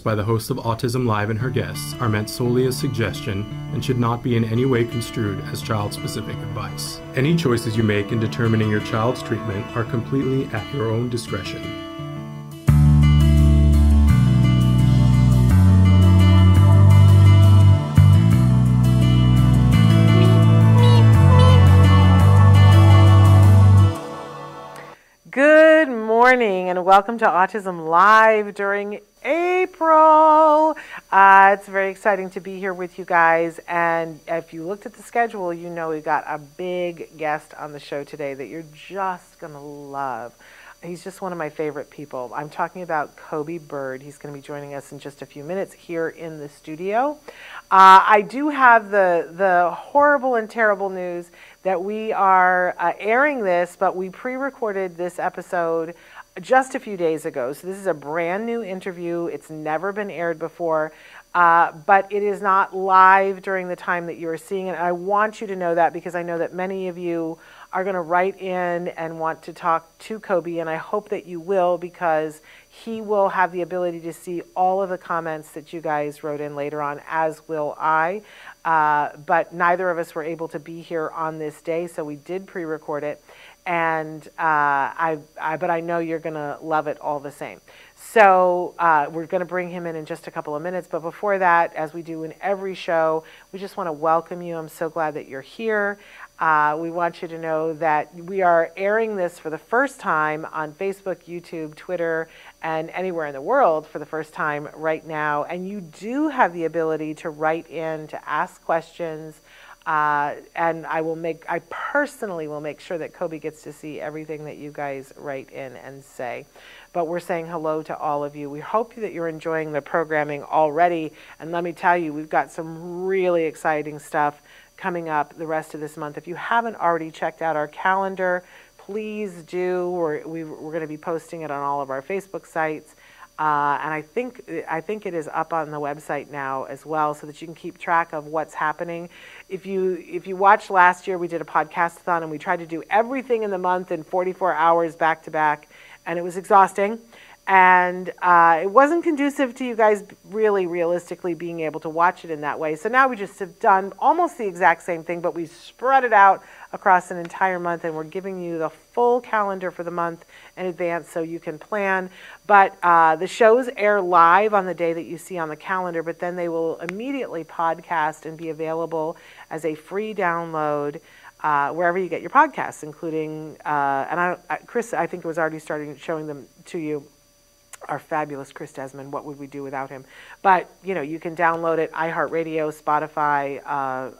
By the host of Autism Live and her guests are meant solely as suggestion and should not be in any way construed as child-specific advice. Any choices you make in determining your child's treatment are completely at your own discretion. Good morning and welcome to Autism Live during April. It's very exciting to be here with you guys, and if you looked at the schedule, you know we got a big guest on the show today that you're just going to love. He's just one of my favorite people. I'm talking about Coby Bird. He's going to be joining us in just a few minutes here in the studio. I do have the horrible and terrible news that we are airing this, but we pre-recorded this episode just a few days ago. So this is a brand new interview. It's never been aired before, but it is not live during the time that you are seeing it. I want you to know that because I know that many of you are going to write in and want to talk to Coby, and I hope that you will, because he will have the ability to see all of the comments that you guys wrote in later on, as will I. But neither of us were able to be here on this day, so we did pre-record it, and but I know you're going to love it all the same. So we're going to bring him in just a couple of minutes, but before that, as we do in every show, we just want to welcome you. I'm so glad that you're here. We want you to know that we are airing this for the first time on Facebook, YouTube, Twitter, and anywhere in the world for the first time right now. And you do have the ability to write in, to ask questions. And I personally will make sure that Coby gets to see everything that you guys write in and say. But we're saying hello to all of you. We hope that you're enjoying the programming already. And let me tell you, we've got some really exciting stuff coming up the rest of this month. If you haven't already checked out our calendar, please do. We're going to be posting it on all of our Facebook sites. And I think it is up on the website now as well, so that you can keep track of what's happening. If you watched last year, we did a podcast-a-thon, and we tried to do everything in the month in 44 hours back to back, and it was exhausting. And it wasn't conducive to you guys really realistically being able to watch it in that way. So now we just have done almost the exact same thing, but we spread it out across an entire month, and we're giving you the full calendar for the month in advance so you can plan. But the shows air live on the day that you see on the calendar, but then they will immediately podcast and be available as a free download wherever you get your podcasts, including, Chris, I think, was already starting showing them to you. Our fabulous Chris Desmond. What would we do without him? But, you can download it, iHeartRadio, Spotify,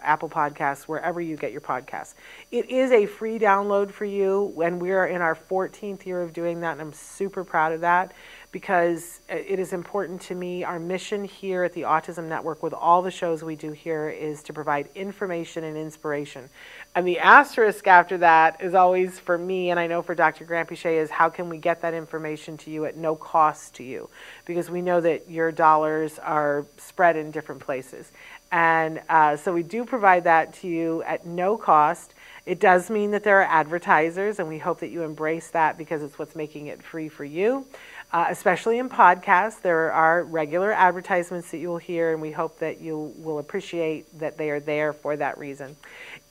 Apple Podcasts, wherever you get your podcasts. It is a free download for you, and we're in our 14th year of doing that, and I'm super proud of that, because it is important to me. Our mission here at the Autism Network, with all the shows we do here, is to provide information and inspiration. And the asterisk after that is always, for me, and I know for Dr. Granpeche, is how can we get that information to you at no cost to you? Because we know that your dollars are spread in different places. And so we do provide that to you at no cost. It does mean that there are advertisers, and we hope that you embrace that, because it's what's making it free for you. Especially in podcasts, there are regular advertisements that you will hear, and we hope that you will appreciate that they are there for that reason.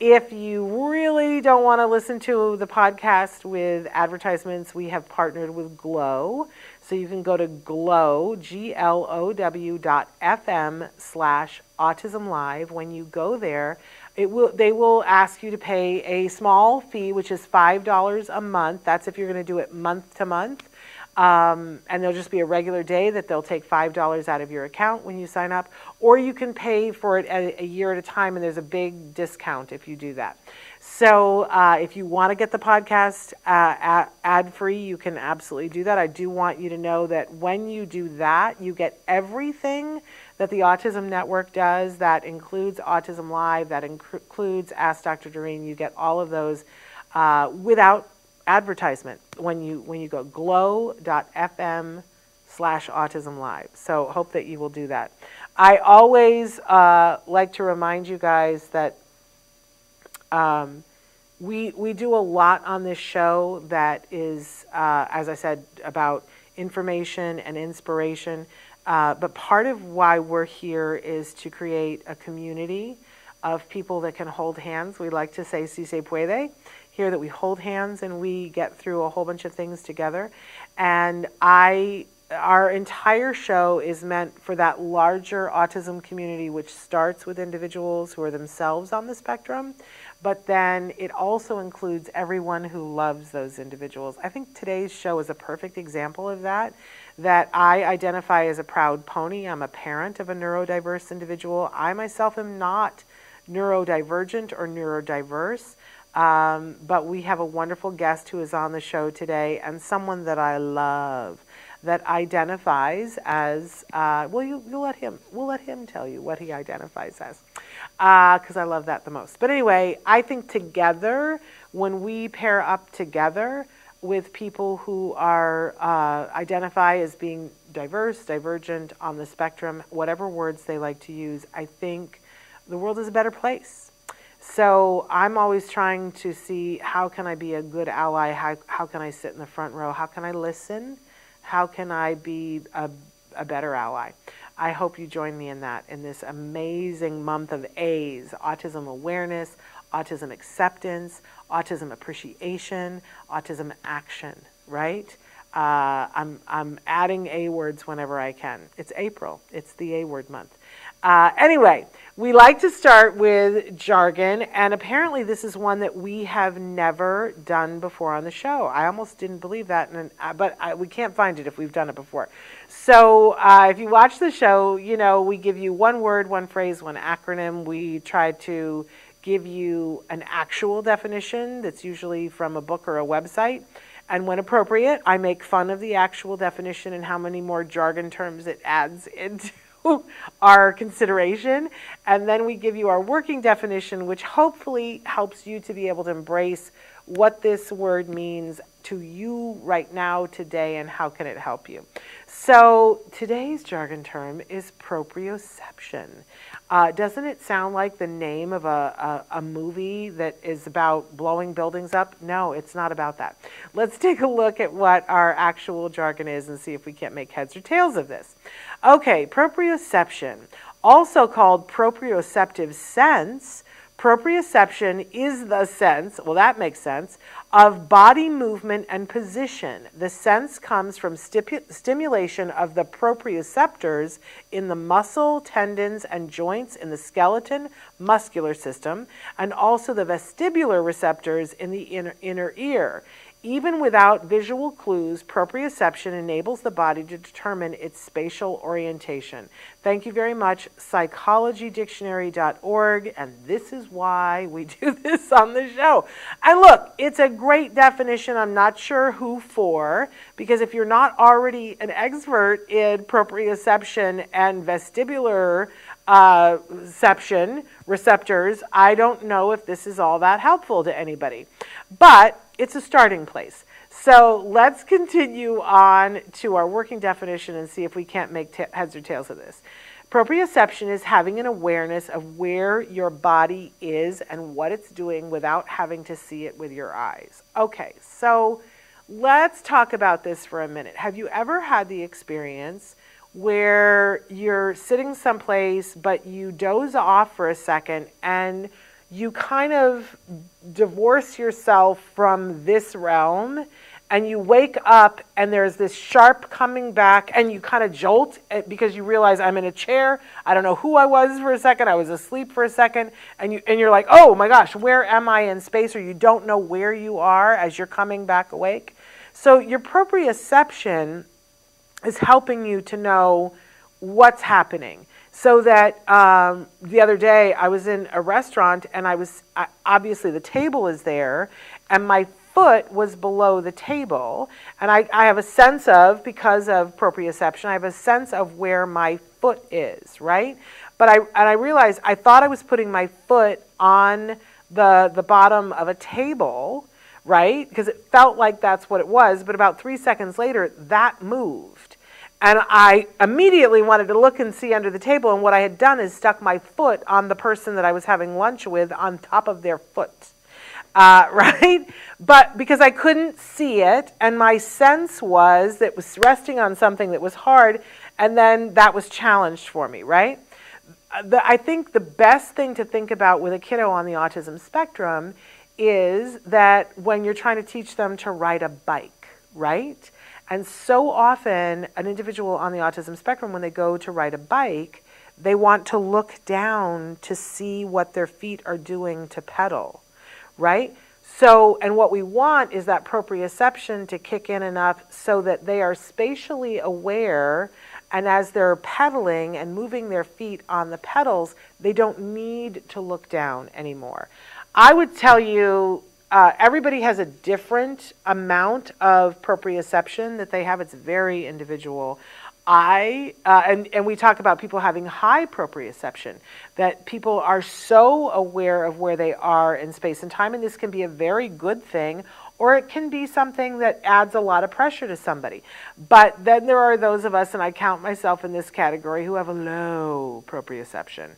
If you really don't want to listen to the podcast with advertisements, we have partnered with Glow. So you can go to Glow, GLOW.FM/Autism Live. When you go there, they will ask you to pay a small fee, which is $5 a month. That's if you're going to do it month to month. And there'll just be a regular day that they'll take $5 out of your account when you sign up, or you can pay for it a year at a time, and there's a big discount if you do that. So if you want to get the podcast ad-free, you can absolutely do that. I do want you to know that when you do that, you get everything that the Autism Network does. That includes Autism Live, that includes Ask Dr. Doreen. You get all of those without advertisement when you go glow.fm/Autism Live. So hope that you will do that. I always like to remind you guys that we do a lot on this show that is, as I said, about information and inspiration. But part of why we're here is to create a community of people that can hold hands. We like to say, si se puede, here, that we hold hands and we get through a whole bunch of things together. And our entire show is meant for that larger autism community, which starts with individuals who are themselves on the spectrum, but then it also includes everyone who loves those individuals. I think today's show is a perfect example of that I identify as a proud pony. I'm a parent of a neurodiverse individual. I myself am not neurodivergent or neurodiverse, but we have a wonderful guest who is on the show today, and someone that I love, that identifies as, we'll let him tell you what he identifies as, because I love that the most. But anyway, I think together, when we pair up together with people who are identify as being diverse, divergent, on the spectrum, whatever words they like to use, I think the world is a better place. So I'm always trying to see, how can I be a good ally? How can I sit in the front row? How can I listen? How can I be a better ally? I hope you join me in that, in this amazing month of A's: autism awareness, autism acceptance, autism appreciation, autism action, right? I'm adding A words whenever I can. It's April. It's the A word month. Anyway, we like to start with jargon, and apparently this is one that we have never done before on the show. I almost didn't believe that, but we can't find it if we've done it before. So if you watch the show, you know, we give you one word, one phrase, one acronym. We try to give you an actual definition that's usually from a book or a website. And when appropriate, I make fun of the actual definition and how many more jargon terms it adds into our consideration. And then we give you our working definition, which hopefully helps you to be able to embrace what this word means to you right now, today, and how can it help you. So today's jargon term is proprioception. Doesn't it sound like the name of a movie that is about blowing buildings up? No, it's not about that. Let's take a look at what our actual jargon is and see if we can't make heads or tails of this. Okay, proprioception, also called proprioceptive sense. Proprioception is the sense, well, that makes sense, of body movement and position. The sense comes from stimulation of the proprioceptors in the muscle, tendons, and joints in the skeleton muscular system, and also the vestibular receptors in the inner ear. Even without visual clues, proprioception enables the body to determine its spatial orientation. Thank you very much, psychologydictionary.org, and this is why we do this on the show. And look, it's a great definition. I'm not sure who for, because if you're not already an expert in proprioception and vestibular receptors, I don't know if this is all that helpful to anybody. But it's a starting place. So let's continue on to our working definition and see if we can't make heads or tails of this. Proprioception is having an awareness of where your body is and what it's doing without having to see it with your eyes. Okay, so let's talk about this for a minute. Have you ever had the experience where you're sitting someplace but you doze off for a second and you kind of divorce yourself from this realm and you wake up and there's this sharp coming back and you kind of jolt because you realize I'm in a chair. I don't know who I was for a second. I was asleep for a second. And you're like, oh my gosh, where am I in space? Or you don't know where you are as you're coming back awake. So your proprioception is helping you to know what's happening. So that the other day I was in a restaurant and obviously the table is there and my foot was below the table, and I have a sense of, because of proprioception, I have a sense of where my foot is, right? But I realized I thought I was putting my foot on the bottom of a table, right? Because it felt like that's what it was, but about 3 seconds later that moved. And I immediately wanted to look and see under the table, and what I had done is stuck my foot on the person that I was having lunch with on top of their foot, right? But because I couldn't see it, and my sense was that it was resting on something that was hard, And then that was challenged for me, right? I think the best thing to think about with a kiddo on the autism spectrum is that when you're trying to teach them to ride a bike, right? And so often an individual on the autism spectrum, when they go to ride a bike, they want to look down to see what their feet are doing to pedal, right? So, and what we want is that proprioception to kick in enough so that they are spatially aware, and as they're pedaling and moving their feet on the pedals, they don't need to look down anymore. I would tell you, everybody has a different amount of proprioception that they have. It's very individual. And we talk about people having high proprioception, that people are so aware of where they are in space and time, and this can be a very good thing, or it can be something that adds a lot of pressure to somebody. But then there are those of us, and I count myself in this category, who have a low proprioception.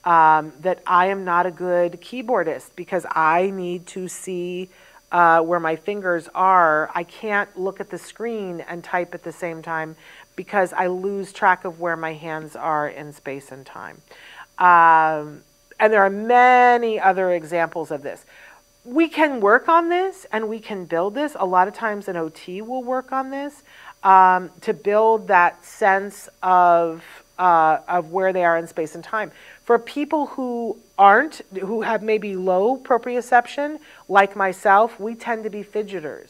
That I am not a good keyboardist because I need to see where my fingers are. I can't look at the screen and type at the same time because I lose track of where my hands are in space and time. And there are many other examples of this. We can work on this and we can build this. A lot of times an OT will work on this to build that sense of where they are in space and time. For people who have maybe low proprioception, like myself, we tend to be fidgeters.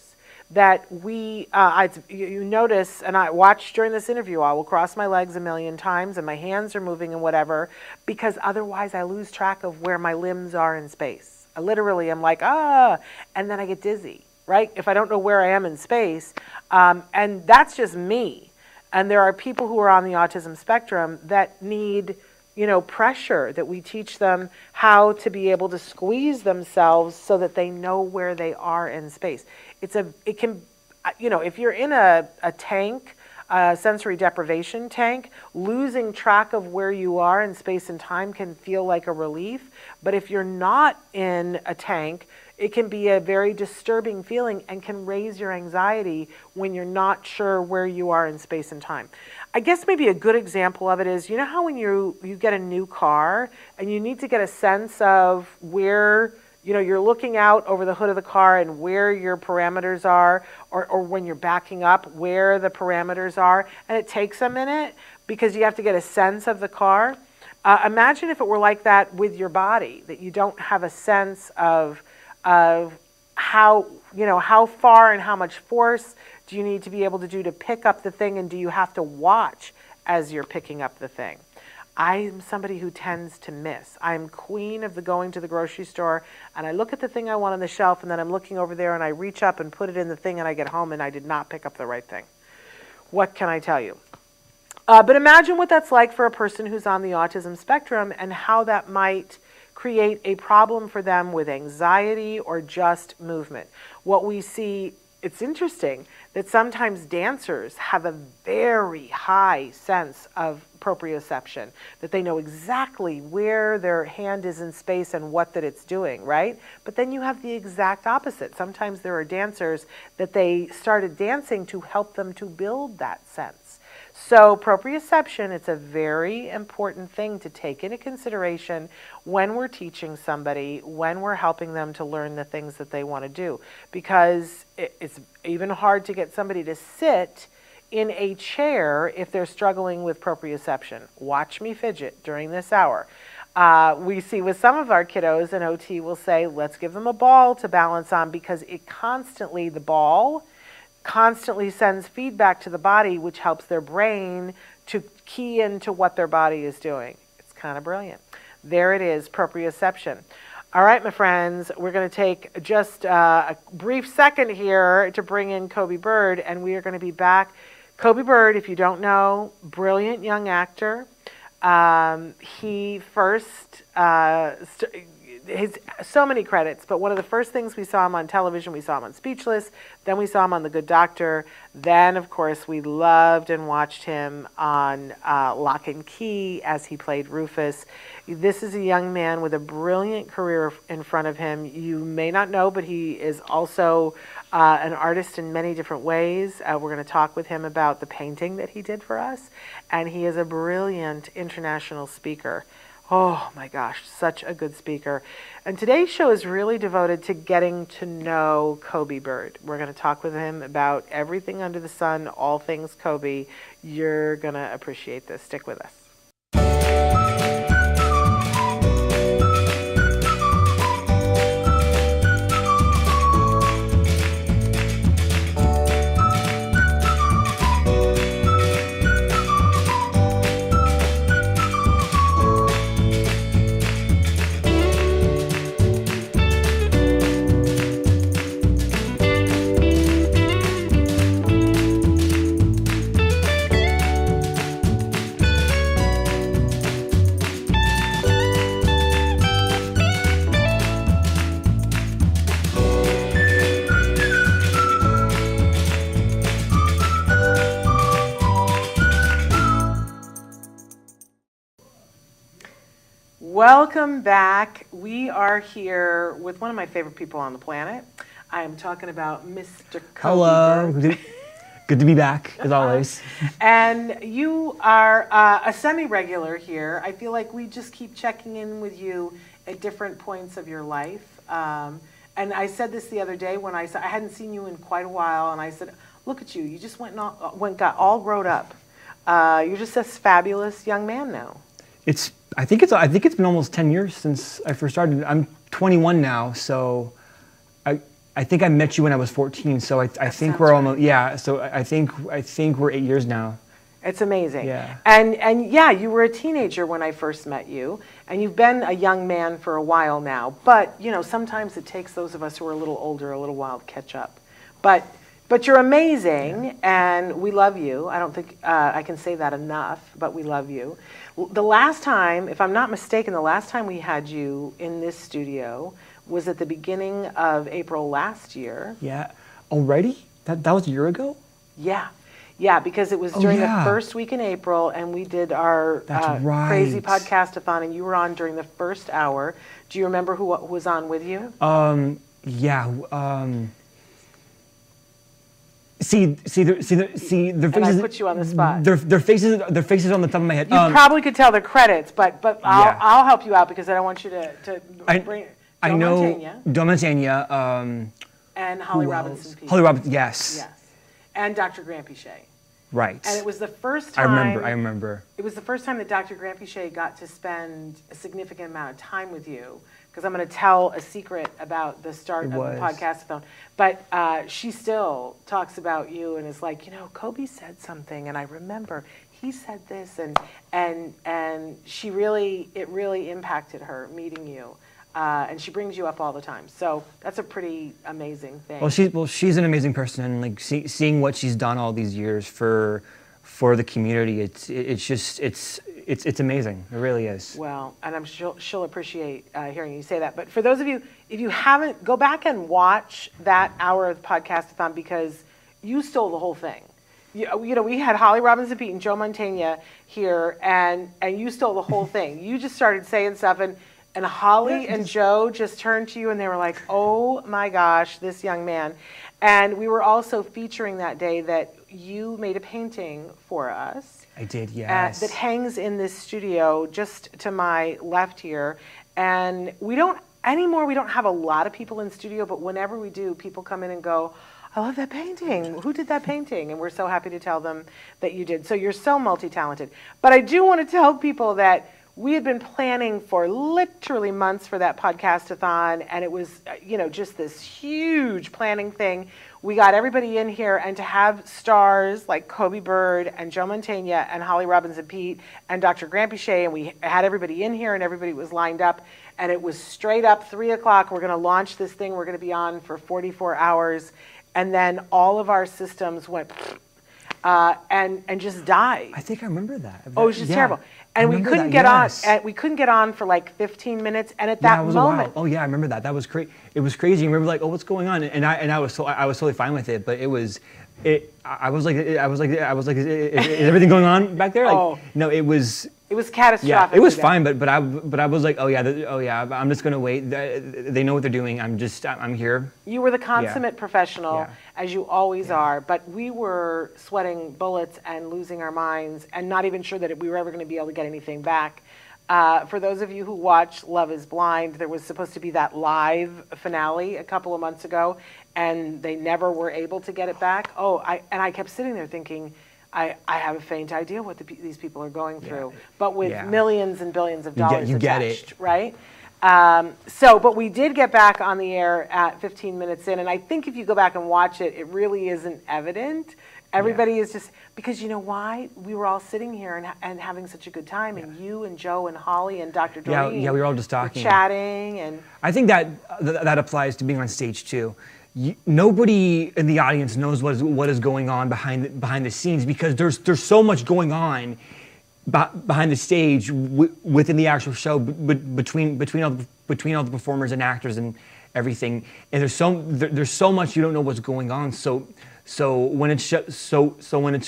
That you notice, and I watch during this interview, I will cross my legs a million times and my hands are moving and whatever, because otherwise I lose track of where my limbs are in space. I literally am like, and then I get dizzy, right? If I don't know where I am in space, and that's just me. And there are people who are on the autism spectrum that need, pressure, that we teach them how to be able to squeeze themselves so that they know where they are in space. If you're in a tank, a sensory deprivation tank, losing track of where you are in space and time can feel like a relief. But if you're not in a tank, it can be a very disturbing feeling and can raise your anxiety when you're not sure where you are in space and time. I guess maybe a good example of it is, how when you get a new car and you need to get a sense of where, you're looking out over the hood of the car and where your parameters are, or when you're backing up, where the parameters are, and it takes a minute because you have to get a sense of the car. Imagine if it were like that with your body, that you don't have a sense of how far and how much force do you need to be able to do to pick up the thing, and do you have to watch as you're picking up the thing? I'm somebody who tends to miss. I'm queen of the going to the grocery store, and I look at the thing I want on the shelf, and then I'm looking over there, and I reach up and put it in the thing, and I get home, and I did not pick up the right thing. What can I tell you? But imagine what that's like for a person who's on the autism spectrum and how that might create a problem for them with anxiety or just movement. What we see, it's interesting that sometimes dancers have a very high sense of proprioception, that they know exactly where their hand is in space and what that it's doing, right? But then you have the exact opposite. Sometimes there are dancers that they started dancing to help them to build that sense. So proprioception, it's a very important thing to take into consideration when we're teaching somebody, when we're helping them to learn the things that they want to do. Because it's even hard to get somebody to sit in a chair if they're struggling with proprioception. Watch me fidget during this hour. We see with some of our kiddos, an OT will say, let's give them a ball to balance on, because the ball constantly sends feedback to the body, which helps their brain to key into what their body is doing. It's kind of brilliant. There it is, proprioception. All right, my friends, we're going to take just a brief second here to bring in Coby Bird, and we are going to be back. Coby Bird, if you don't know, brilliant young actor. He first, so many credits, but one of the first things we saw him on television, we saw him on Speechless, then we saw him on The Good Doctor, then, of course, we loved and watched him on Lock and Key as he played Rufus. This is a young man with a brilliant career in front of him. You may not know, but he is also an artist in many different ways. We're going to talk with him about the painting that he did for us. And he is a brilliant international speaker. Oh my gosh, such a good speaker. And today's show is really devoted to getting to know Coby Bird. We're going to talk with him about everything under the sun, all things Coby. You're going to appreciate this. Stick with us. Welcome back. We are here with one of my favorite people on the planet. I am talking about Mr. Coby Hello. Bird. Good to be back, as always. And you are a semi-regular here. I feel like we just keep checking in with you at different points of your life. And I said this the other day when I hadn't seen you in quite a while, and I said, look at you. You just got all grown up. You're just this fabulous young man now. I think it's been almost 10 years since I first started. I'm 21 now, so I think I met you when I was 14. So I think we're almost So I think we're 8 years now. It's amazing. Yeah. And yeah, you were a teenager when I first met you, and you've been a young man for a while now. But sometimes it takes those of us who are a little older a little while to catch up. But you're amazing, and we love you. I don't think I can say that enough, but we love you. The last time, if I'm not mistaken, the last time we had you in this studio was at the beginning of April last year. Yeah. Already? That was a year ago? Yeah. Yeah, because it was during the first week in April, and we did our crazy podcast-a-thon, and you were on during the first hour. Do you remember who was on with you? Yeah. See, their faces. And I put you on the spot. Their faces on the top of my head. You probably could tell the credits, but I'll help you out because I don't want you to bring. I know Joe Mantegna. And Holly Robinson Peete. Holly Robinson, yes. Yes. And Dr. Grampy-Shea. Right. And it was the first time. I remember. It was the first time that Dr. Grampy-Shea got to spend a significant amount of time with you. Because I'm going to tell a secret about the start of the podcast-a-thon. But she still talks about you and is like, Coby said something, and I remember he said this, and it really impacted her meeting you, and she brings you up all the time. So that's a pretty amazing thing. Well, she's an amazing person, and like seeing what she's done all these years for the community, it's amazing. It really is. Well, and I'm sure she'll appreciate hearing you say that. But for those of you, if you haven't, go back and watch that hour of the podcast-a-thon because you stole the whole thing. We had Holly Robinson Peete and Joe Mantegna here, and you stole the whole thing. You just started saying stuff, and Holly and Joe just turned to you, and they were like, oh my gosh, this young man. And we were also featuring that day that you made a painting for us. I did, yes. That hangs in this studio just to my left here. And we don't have a lot of people in studio, but whenever we do, people come in and go, I love that painting. Who did that painting? And we're so happy to tell them that you did. So you're so multi-talented. But I do want to tell people that we had been planning for literally months for that podcast-a-thon, and it was, just this huge planning thing. We got everybody in here, and to have stars like Coby Bird and Joe Mantegna and Holly Robinson Peete and Dr. Grampy-Shea, and we had everybody in here, and everybody was lined up, and it was straight up 3 o'clock. We're going to launch this thing. We're going to be on for 44 hours, and then all of our systems went and just died. I think I remember that. Oh, it was just terrible. And we couldn't get on. We couldn't get on for like 15 minutes. And at that moment, oh yeah, I remember that. That was crazy. It was crazy. And we were like, oh, what's going on? And I was totally fine with it. But I was like, is everything going on back there? Like, no, it was It was catastrophic. Yeah, it was fine, but I was like, oh yeah, I'm just gonna wait. They know what they're doing. I'm here. You were the consummate professional, Yeah. as you always are, but we were sweating bullets and losing our minds and not even sure that we were ever going to be able to get anything back. For those of you who watch Love is Blind, there was supposed to be that live finale a couple of months ago, and they never were able to get it back. I kept sitting there thinking, I have a faint idea what these people are going through, but with millions and billions of dollars you get attached, it. right? But we did get back on the air at 15 minutes in, and I think if you go back and watch it, it really isn't evident. Everybody is just, because you know why? We were all sitting here and having such a good time, and you and Joe and Holly and Dr. Doreen we were all just talking. Chatting. And I think that applies to being on stage too. Nobody in the audience knows what is going on behind the scenes, because there's so much going on behind the stage within the actual show, between all the performers and actors and everything. And there's so much you don't know what's going on. So when it's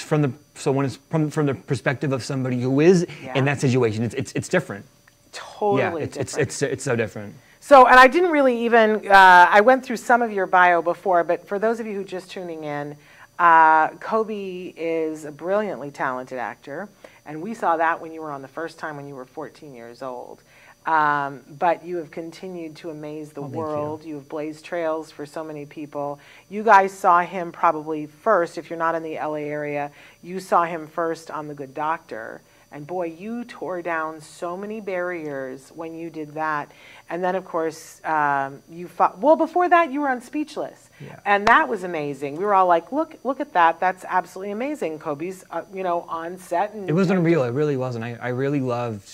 from the perspective of somebody who is in that situation, it's different. Totally different. It's so different. So, and I didn't really even, I went through some of your bio before, but for those of you who are just tuning in, Coby is a brilliantly talented actor, and we saw that when you were on the first time when you were 14 years old. But you have continued to amaze the world. You have blazed trails for so many people. You guys saw him probably first, if you're not in the LA area, you saw him first on The Good Doctor. And boy, you tore down so many barriers when you did that. And then, of course, before that, you were on Speechless. Yeah. And that was amazing. We were all like, look at that. That's absolutely amazing. Coby's, on set. And it was unreal. It really wasn't. I really loved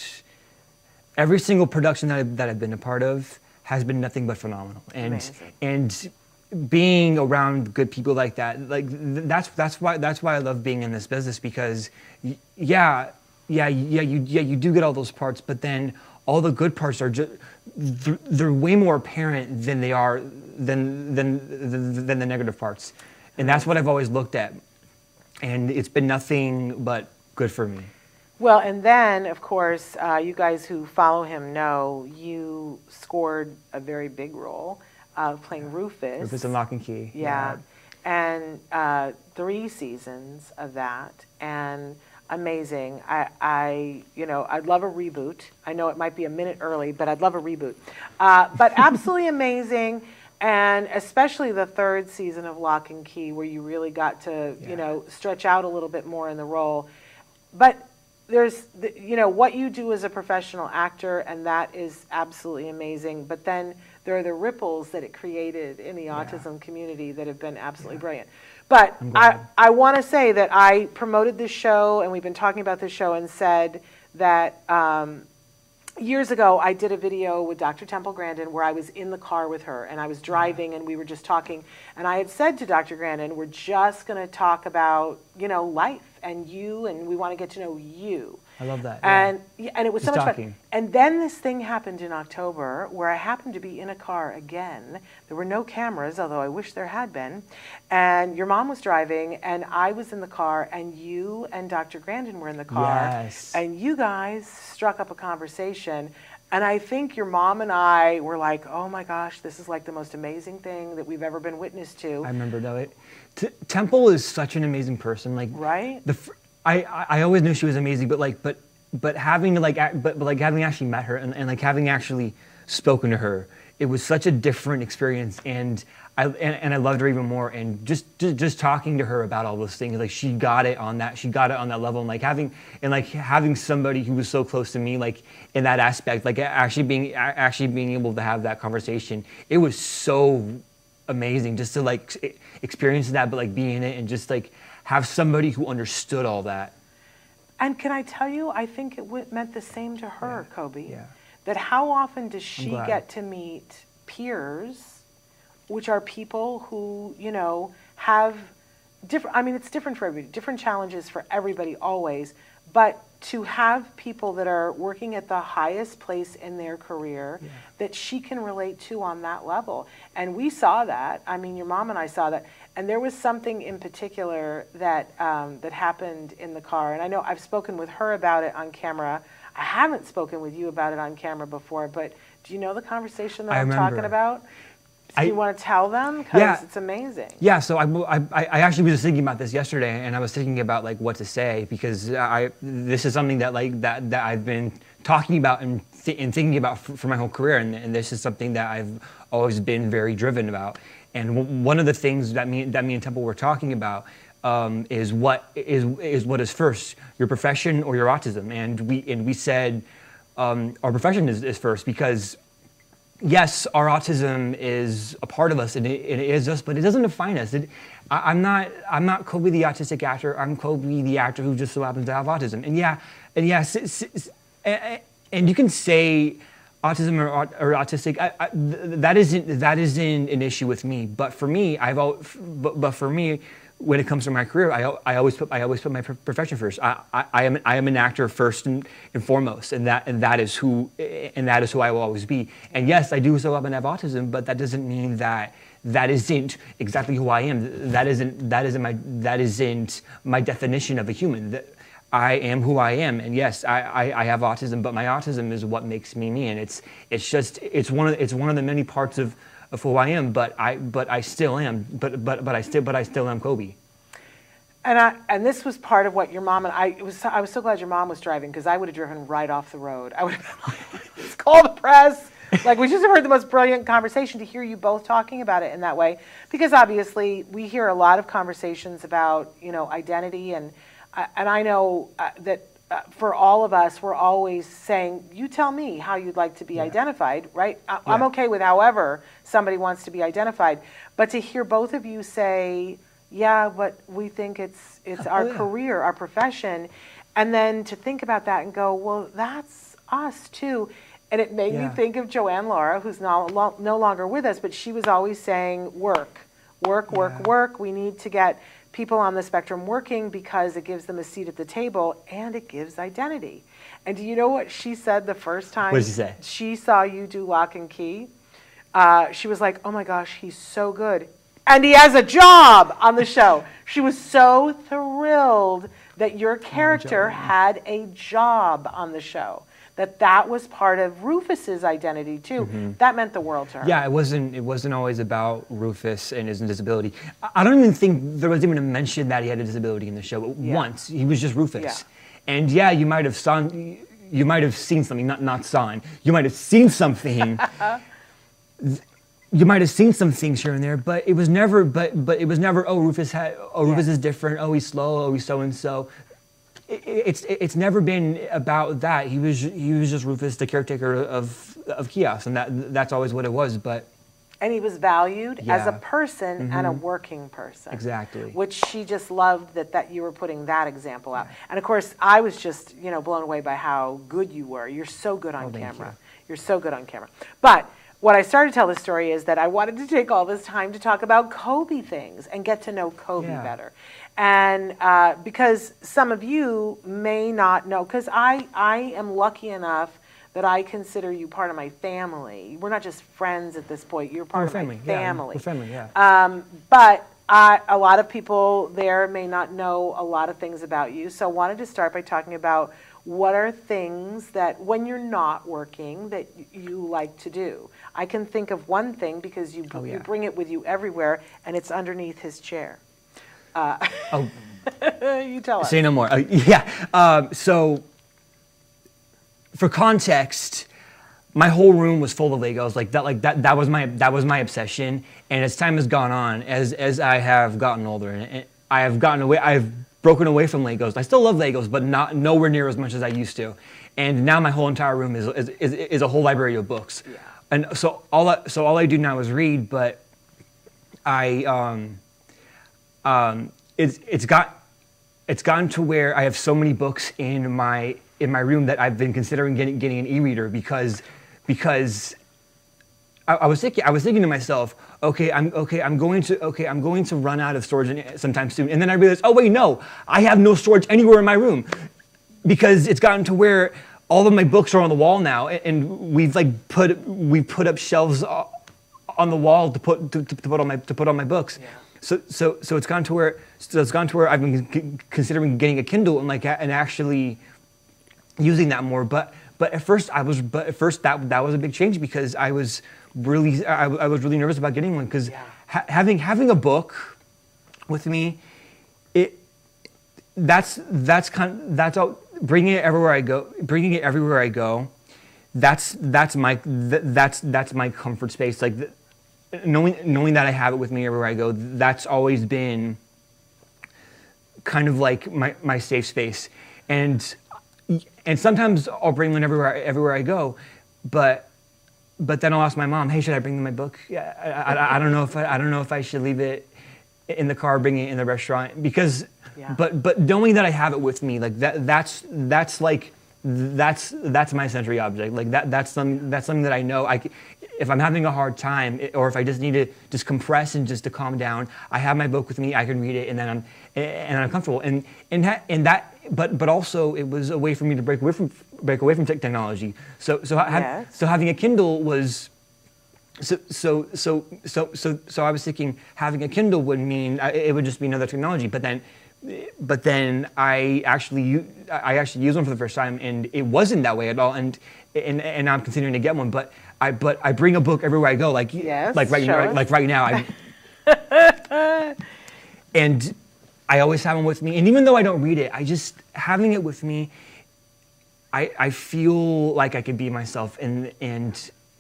every single production that I've been a part of. Has been nothing but phenomenal. And being around good people like that, that's why I love being in this business, because you do get all those parts, but then all the good parts are they're way more apparent than they are than the negative parts. And that's what I've always looked at. And it's been nothing but good for me. Well, and then, of course, you guys who follow him know you scored a very big role playing Rufus. Rufus in Lock and Key. Yeah. And 3 seasons of that. And amazing. I'd love a reboot. I know it might be a minute early, but I'd love a reboot. But absolutely amazing. And especially the 3rd season of Lock and Key, where you really got to, stretch out a little bit more in the role. But there's, what you do as a professional actor, and that is absolutely amazing. But then there are the ripples that it created in the autism community that have been absolutely brilliant. But I want to say that I promoted this show, and we've been talking about this show, and said that years ago I did a video with Dr. Temple Grandin where I was in the car with her, and I was driving, and we were just talking. And I had said to Dr. Grandin, we're just going to talk about, life and you, and we want to get to know you. I love that. And it was so much fun. And then this thing happened in October where I happened to be in a car again. There were no cameras, although I wish there had been. And your mom was driving, and I was in the car, and you and Dr. Grandin were in the car. Yes. And you guys struck up a conversation. And I think your mom and I were like, oh my gosh, this is like the most amazing thing that we've ever been witness to. I remember that. Temple is such an amazing person. Right? I always knew she was amazing, but having to having actually met her and having actually spoken to her, it was such a different experience, and I loved her even more. And just talking to her about all those things, she got it on that level, and having somebody who was so close to me, in that aspect, actually being able to have that conversation, it was so amazing just to experience that, but be in it and just have somebody who understood all that. And can I tell you, I think it meant the same to her, Coby. Yeah. That how often does she get to meet peers, which are people who, have different, it's different for everybody, different challenges for everybody always, but to have people that are working at the highest place in their career that she can relate to on that level. And we saw that. Your mom and I saw that. And there was something in particular that that happened in the car. And I know I've spoken with her about it on camera. I haven't spoken with you about it on camera before, but do you know the conversation that I I'm remember. talking about? Do you want to tell them? Because Yeah. it's amazing. Yeah, so I actually was thinking about this yesterday, and I was thinking about like what to say, because this is something that that I've been talking about and thinking about for my whole career, and this is something that I've always been very driven about. And one of the things that me and Temple were talking about is what is first, your profession or your autism, and we said our profession is first, because yes, our autism is a part of us, and it is us, but it doesn't define us. I'm not Coby the autistic actor. I'm Coby the actor who just so happens to have autism. And you can say autism or autistic. That isn't an issue with me. But for me, but for me, when it comes to my career, I always put my profession first. I am an actor first and foremost, and that is who I will always be. And yes, I do so happen to have autism, but that doesn't mean that isn't exactly who I am. That isn't my definition of a human. I am who I am, and yes, I have autism, but my autism is what makes me me, and it's one of the many parts of who I am, but I still am, but I still am Coby. And this was part of what your mom and I was so glad your mom was driving, because I would have driven right off the road. I would have been like, let's call the press. Like, we just heard the most brilliant conversation, to hear you both talking about it in that way, because obviously we hear a lot of conversations about, identity, and I know that for all of us, we're always saying, you tell me how you'd like to be identified, right? I'm okay with however somebody wants to be identified, but to hear both of you say, yeah, but we think it's our career, our profession, and then to think about that and go, well, that's us too. And it made me think of Joanne Laura, who's no longer with us, but she was always saying, work. We need to get people on the spectrum working, because it gives them a seat at the table and it gives identity. And do you know what she said the first time What did she say? She saw you do Lock and Key? She was like, oh my gosh, he's so good. And he has a job on the show. She was so thrilled that your character had a job on the show. That was part of Rufus's identity too. Mm-hmm. That meant the world to her. Yeah, it wasn't always about Rufus and his disability. I don't even think there was even a mention that he had a disability in the show. But once he was just Rufus, and you might have seen something, not sawn. You might have seen something. You might have seen some things here and there, but it was never. But it was never. Oh, Rufus is different. Oh, he's slow. Oh, he's so and so. It's never been about that. He was just Rufus, the caretaker of Kiosk, and that's always what it was. And he was valued as a person and a working person. Exactly. Which she just loved that you were putting that example out. And of course, I was just blown away by how good you were. You're so good on camera. You're so good on camera. But what I started to tell this story is that I wanted to take all this time to talk about Coby things and get to know Coby better. And because some of you may not know, because I am lucky enough that I consider you part of my family. We're not just friends at this point. You're part of my family. Yeah, we're family, yeah. But a lot of people there may not know a lot of things about you. So I wanted to start by talking about what are things that when you're not working that you like to do. I can think of one thing, because you bring it with you everywhere, and it's underneath his chair. You tell us. Say no more. So, for context, my whole room was full of Legos. That was my obsession. And as time has gone on, as I have gotten older, and I've broken away from Legos. I still love Legos, but nowhere near as much as I used to. And now my whole entire room is a whole library of books. Yeah. And so all I do now is read. But it's gotten to where I have so many books in my room that I've been considering getting an e-reader, because I was thinking to myself, I'm going to run out of storage sometime soon, and then I realized, oh wait, no, I have no storage anywhere in my room, because it's gotten to where all of my books are on the wall now, and we've put up shelves on the wall to put on my books. Yeah. So it's gone to where I've been considering getting a Kindle and actually using that more. But at first that was a big change because I was really nervous about getting one because having a book with me, that's all, bringing it everywhere I go. That's my comfort space. Like knowing that I have it with me everywhere I go. That's always been kind of like my safe space. And sometimes I'll bring one everywhere I go, but then I'll ask my mom, hey, should I bring them my book? I don't know if I should leave it in the car, bring it in the restaurant because. Yeah. But knowing that I have it with me, like that's my sensory object. Like that's something that I know. If I'm having a hard time, or if I just need to just compress and just to calm down, I have my book with me. I can read it, and then I'm comfortable. But also it was a way for me to break away from technology. So having a Kindle was. So I was thinking having a Kindle would mean it would just be another technology, but then I actually used one for the first time, and it wasn't that way at all. And I'm considering to get one, but I bring a book everywhere I go, like right now. And I always have one with me, and even though I don't read it, I just having it with me. I feel like I can be myself, and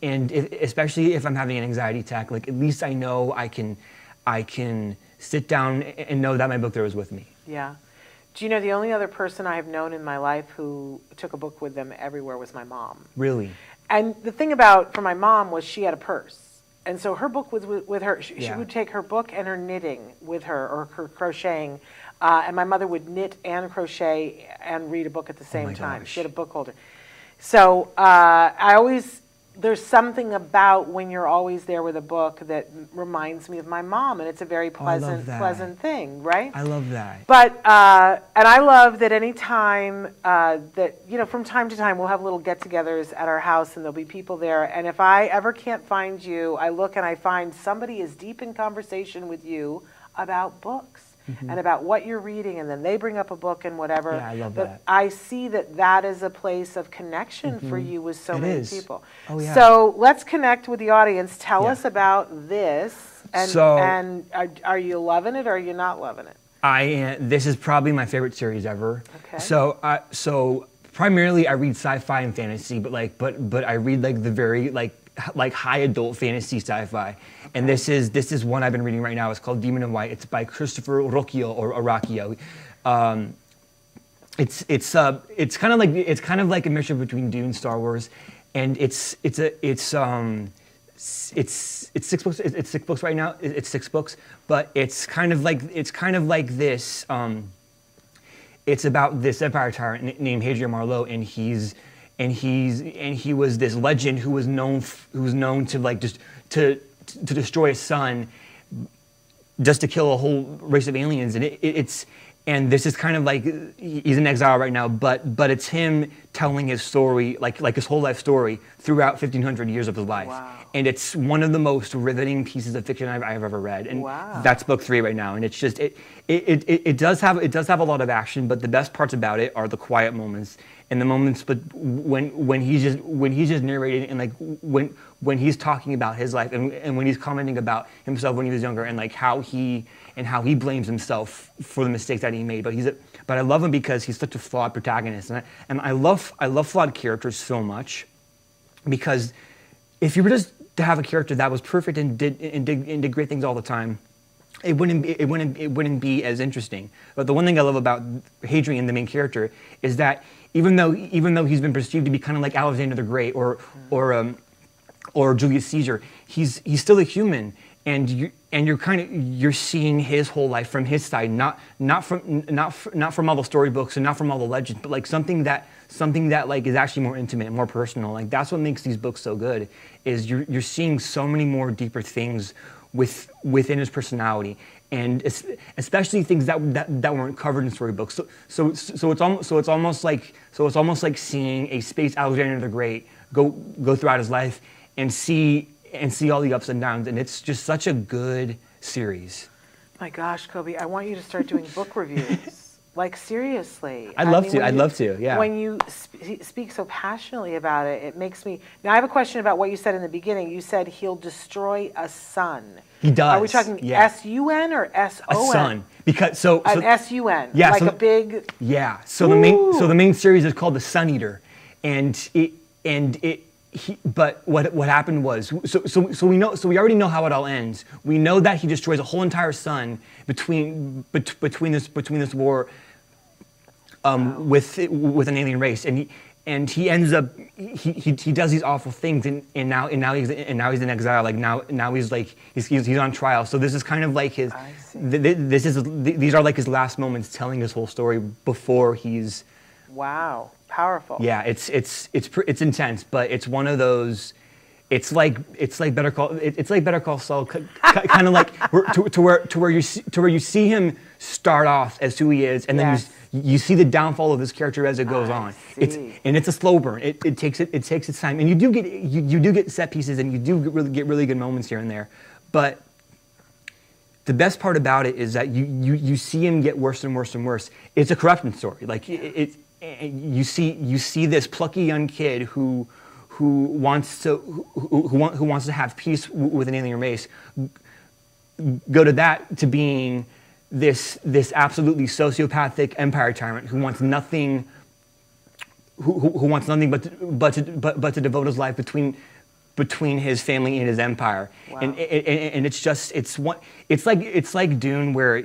especially if I'm having an anxiety attack, like at least I know I can sit down and know that my book there is with me. Yeah. Do you know the only other person I have known in my life who took a book with them everywhere was my mom. Really? And the thing for my mom was she had a purse. And so her book was with her. She would take her book and her knitting with her, or her crocheting. And my mother would knit and crochet and read a book at the same time. She had a book holder. So there's something about when you're always there with a book that reminds me of my mom, and it's a very pleasant thing, right? I love that. But and I love that any time that from time to time we'll have little get-togethers at our house, and there'll be people there. And if I ever can't find you, I look and I find somebody is deep in conversation with you about books. Mm-hmm. And about what you're reading, and then they bring up a book and whatever. Yeah, I love but that. I see that is a place of connection for you with so many people. Oh, yeah. So let's connect with the audience. Tell us about this. And are you loving it or are you not loving it? This is probably my favorite series ever. Okay. So primarily I read sci-fi and fantasy, but I read like the very like high adult fantasy sci-fi. And this is one I've been reading right now. It's called Demon in White. It's by Christopher Rocchio or Aracchio. It's kind of like a mixture between Dune and Star Wars, and it's 6 books. It's 6 books right now. It's 6 books, but it's kind of like this. It's about this Empire tyrant named Hadrian Marlowe, and he was this legend who was known to like just to destroy a sun, just to kill a whole race of aliens, and this is kind of like he's in exile right now, but it's him telling his story, like his whole life story throughout 1,500 years of his life. Wow. And it's one of the most riveting pieces of fiction I've ever read. And that's book 3 right now. And it's just it does have a lot of action, but the best parts about it are the quiet moments and the moments, but when he's just narrating, and like when he's talking about his life, and when he's commenting about himself when he was younger, and like how he blames himself for the mistakes that he made. But I love him because he's such a flawed protagonist, and I love flawed characters so much, because if you were just to have a character that was perfect and did great things all the time, it wouldn't be as interesting. But the one thing I love about Hadrian, the main character, is that even though he's been perceived to be kind of like Alexander the Great or Julius Caesar, he's still a human, and you're seeing his whole life from his side, not from all the storybooks and not from all the legends, but like something that like is actually more intimate and more personal. Like that's what makes these books so good, is you're seeing so many more deeper things within his personality, and especially things that weren't covered in storybooks. So it's almost like seeing a space Alexander the Great go throughout his life and see all the ups and downs, and it's just such a good series. My gosh, Coby, I want you to start doing book reviews. Like, seriously. I'd love to, yeah. When you speak so passionately about it, it makes me... Now, I have a question about what you said in the beginning. You said he'll destroy a son. He does. Are we talking S-U-N or S-O-N? A son. Because, so an S-U-N. Yeah. Like a big... Yeah. So the main series is called The Sun Eater. But what happened was, so we already know how it all ends. We know that he destroys a whole entire sun between this war with an alien race, and he ends up he does these awful things, and now he's in exile. Like now he's like he's on trial. So this is kind of like his these are like his last moments telling his whole story before he's... Wow. Powerful. Yeah, it's intense, but it's one of those. It's like Better Call Saul, kind of like to where you see him start off as who he is, and then you see the downfall of his character as it goes on. It's a slow burn. It takes its time, and you do get set pieces, and you do get really good moments here and there, but the best part about it is that you see him get worse and worse and worse. It's a corruption story. Like you see this plucky young kid who wants to have peace with an alien race go to that to being this absolutely sociopathic empire tyrant who wants nothing but to devote his life between his family and his empire. Wow. And it's like Dune where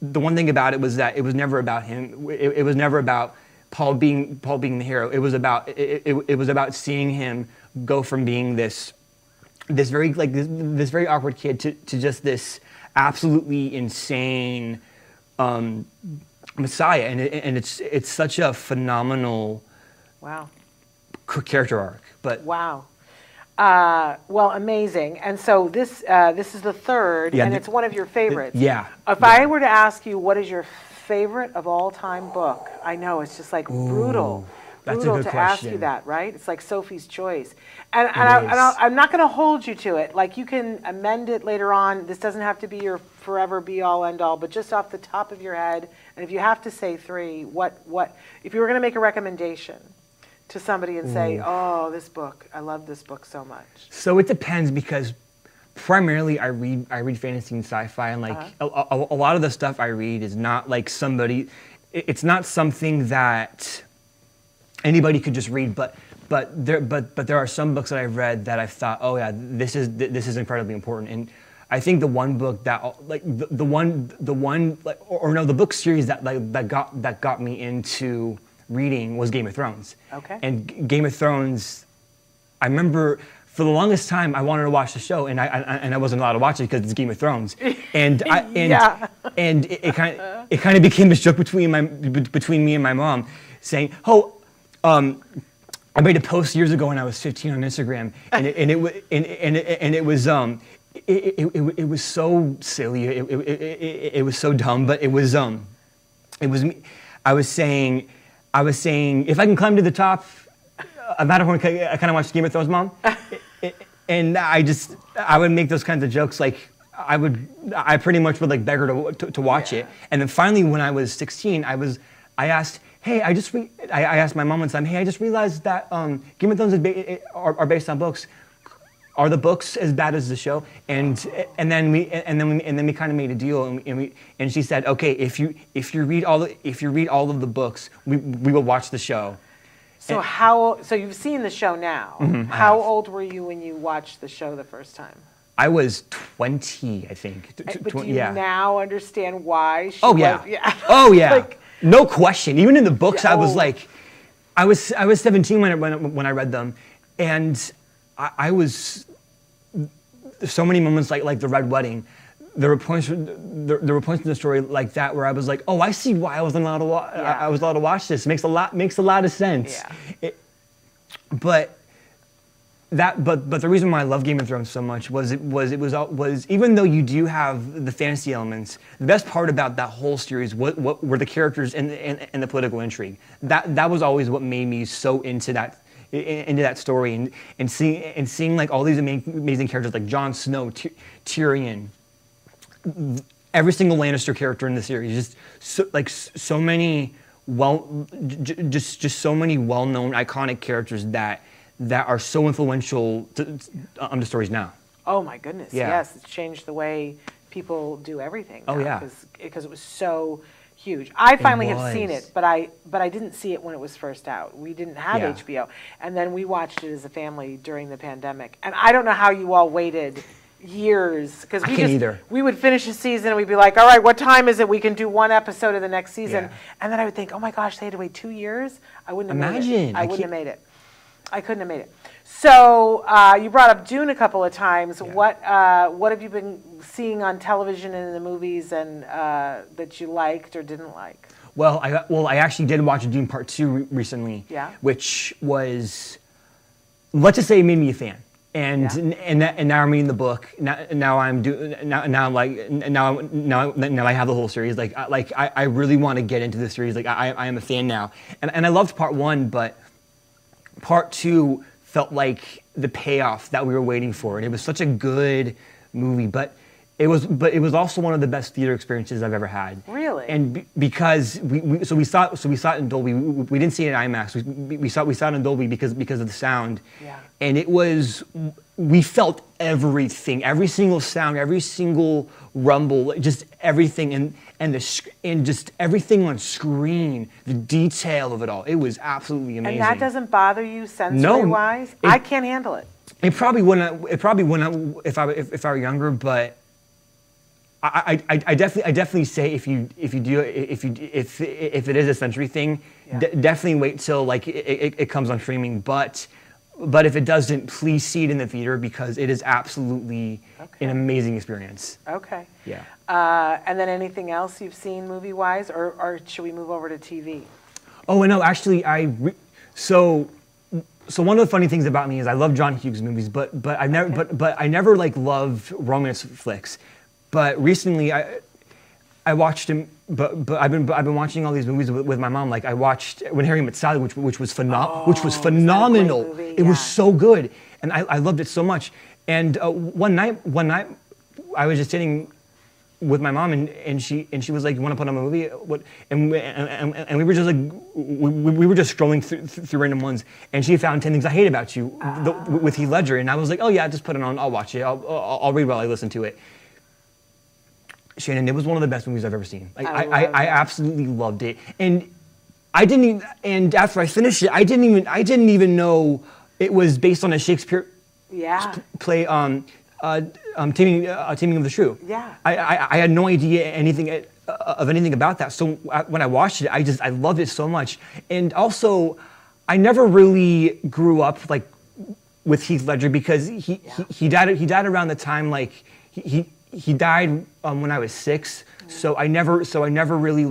the one thing about it was that it was never about him. It was never about Paul being the hero. It was about seeing him go from being this very awkward kid to just this absolutely insane messiah. And it's such a phenomenal character arc. But wow. Well, amazing. And so this is the third, and it's one of your favorites. If I were to ask you, what is your favorite of all time book? I know it's just like brutal to ask you that, right? It's like Sophie's Choice. And I'm not going to hold you to it. Like, you can amend it later on. This doesn't have to be your forever be all end all, but just off the top of your head, and if you have to say three, what if you were going to make a recommendation to somebody and say, oh, this book, I love this book so much? So it depends, because primarily I read fantasy and sci-fi, and like a lot of the stuff I read is not like it's not something that anybody could just read, but there are some books that I've read that I've thought, oh yeah, this is incredibly important. And I think the one book that the book series that got me into reading was Game of Thrones. Okay. And Game of Thrones, I remember for the longest time I wanted to watch the show, and I wasn't allowed to watch it because it's Game of Thrones. And it kind of became this joke between me and my mom, saying, I made a post years ago when I was 15 on Instagram, and it was so silly, it was so dumb, but it was me. I was saying, if I can climb to the top of Matterhorn, I kind of watch Game of Thrones, Mom. And I would make those kinds of jokes. Like, I pretty much would like beg her to watch it. And then finally, when I was 16, I asked my mom one time, hey, I just realized that Game of Thrones are based on books. Are the books as bad as the show? And then we kind of made a deal, and she said, okay, if you read all of the books, we will watch the show. So so you've seen the show now. Mm-hmm, how old were you when you watched the show the first time? I was 20, I think. But do you now understand why she Oh yeah. Like, no question. Even in the books, I was like, I was 17 when I read them, and I was so many moments like the Red Wedding. There were points in the story like that where I was like, oh, I see why I was allowed to watch this. Makes a lot of sense. Yeah. But the reason why I love Game of Thrones so much was even though you do have the fantasy elements, the best part about that whole series what were the characters and the political intrigue. That was always what made me so into that story, and seeing like all these amazing characters like Jon Snow, Tyrion, every single Lannister character in the series, just so many just so many well-known iconic characters that are so influential on the stories now. Oh my goodness, Yeah. yes, it's changed the way people do everything now. Oh, yeah. Because it was so huge. I finally have seen was. it, but I didn't see it when it was first out. We didn't have Yeah. HBO, and then we watched it as a family during the pandemic. And I don't know how you all waited years, because I can't either. we would finish a season and we'd be like, all right, what time is it? We can do one episode of the next season. Yeah. And then I would think, oh my gosh, they had to wait 2 years? I wouldn't have made it. Imagine. I wouldn't have made it. I couldn't have made it. So you brought up Dune a couple of times. Yeah. What have you been seeing on television and in the movies and that you liked or didn't like? Well, I actually did watch Dune Part 2 recently, Yeah. which was, let's just say, it made me a fan. And Yeah. and now I'm reading the book. Now I'm now I have the whole series. I really want to get into the series. I am a fan now, and I loved Part 1, but Part 2 felt like the payoff that we were waiting for, and it was such a good movie. But it was also one of the best theater experiences I've ever had. Really? And because we saw it in Dolby. We didn't see it in IMAX. We saw it in Dolby because of the sound. Yeah. And we felt everything, every single sound, every single rumble, just everything, and just everything on screen, the detail of it all. It was absolutely amazing. And that doesn't bother you sensory-wise? I can't handle it. It probably wouldn't. If I were younger, but I definitely say if it is a sensory thing, Yeah. definitely wait till it comes on streaming. But if it doesn't, please see it in the theater because it is absolutely an amazing experience. Okay. Yeah. And then anything else you've seen movie-wise, or should we move over to TV? Oh, and no, actually, so one of the funny things about me is I love John Hughes movies, but I never loved romance flicks. But recently, I watched him. But I've been watching all these movies with my mom. Like I watched When Harry Met Sally, which was phenomenal. Is that a great movie? It was so good, and I loved it so much. And one night I was just sitting with my mom, and she was like, "You want to put on a movie?" And we were just we were just scrolling through random ones, and she found 10 Things I Hate About You with Heath Ledger, and I was like, "Oh yeah, just put it on. I'll watch it. I'll read while I listen to it." Shannon, it was one of the best movies I've ever seen. I absolutely loved it, and And after I finished it, I didn't even know it was based on a Shakespeare play. Taming of the Shrew. Yeah. I had no idea anything about that. So when I watched it, I loved it so much. And also, I never really grew up with Heath Ledger because he died around the time he died when I was 6. Mm-hmm. So I never really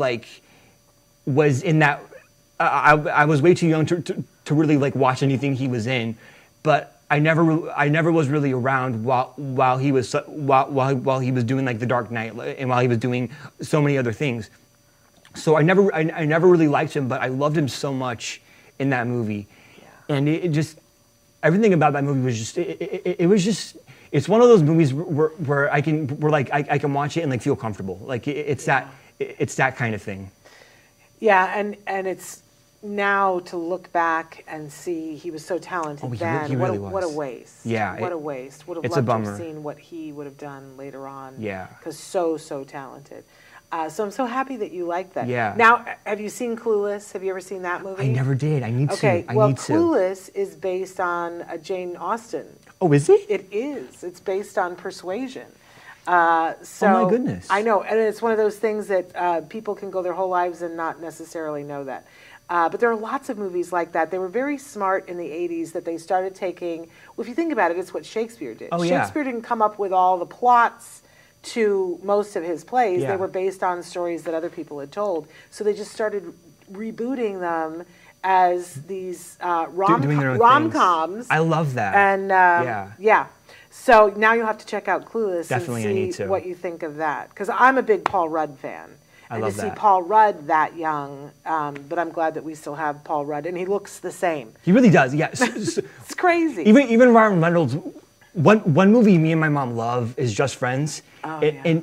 was in that. I was way too young to really watch anything he was in, but I never was really around while he was doing The Dark Knight and while he was doing so many other things. So I never really liked him, but I loved him so much in that movie, and it just everything about that movie was just it was just. It's one of those movies where I can watch it and feel comfortable. It's that kind of thing. Yeah, and it's now to look back and see he was so talented then. He really was. What a waste. Yeah. What a waste. Would have it's loved a to bummer. have seen what he would have done later on. Yeah. Because so talented. So I'm so happy that you liked that. Yeah. Now, have you seen Clueless? Have you ever seen that movie? I never did. I need to. Okay. I Well, need to. Clueless is based on Jane Austen. Oh, is it? It is. It's based on Persuasion. So oh my goodness. I know, and it's one of those things that people can go their whole lives and not necessarily know that. But there are lots of movies like that. They were very smart in the 80s that they started taking, well, if you think about it, it's what Shakespeare did. Oh, yeah. Shakespeare didn't come up with all the plots to most of his plays. Yeah. They were based on stories that other people had told. So they just started rebooting them as these Doing their own rom-coms. things. I love that. And yeah. So now you'll have to check out Clueless Definitely, I and need see to. what you think of that. Because I'm a big Paul Rudd fan. I love to see that. Paul Rudd that young, but I'm glad that we still have Paul Rudd, and he looks the same. He really does. Yeah. It's crazy. Even Ryan Reynolds One movie me and my mom love is Just Friends, yeah. and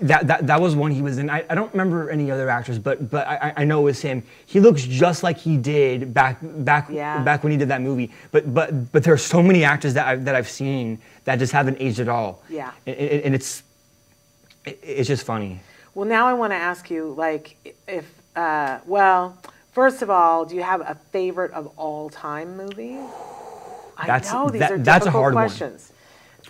that was one he was in. I don't remember any other actors, but I know it was him. He looks just like he did back when he did that movie. But there are so many actors that I've seen that just haven't aged at all. Yeah. And it's just funny. Well, now I want to ask you, like, if first of all, do you have a favorite of all time movie? I know these are that's difficult a hard questions.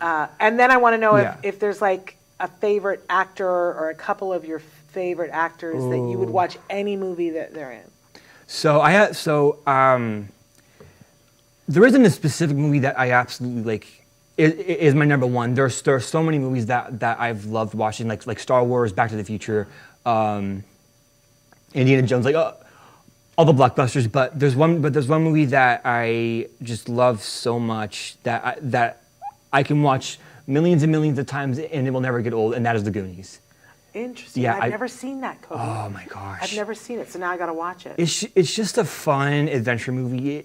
And then I want to know Yeah. if there's like a favorite actor or a couple of your favorite actors that you would watch any movie that they're in. So there isn't a specific movie that I absolutely like. Is my number one. There are so many movies that I've loved watching, like Star Wars, Back to the Future, Indiana Jones, like all the blockbusters. But there's one movie that I just love so much that I can watch millions and millions of times and it will never get old, and that is The Goonies. Interesting. Yeah, I've never seen that, Coby. Oh my gosh. I've never seen it, so now I got to watch it. It's just a fun adventure movie.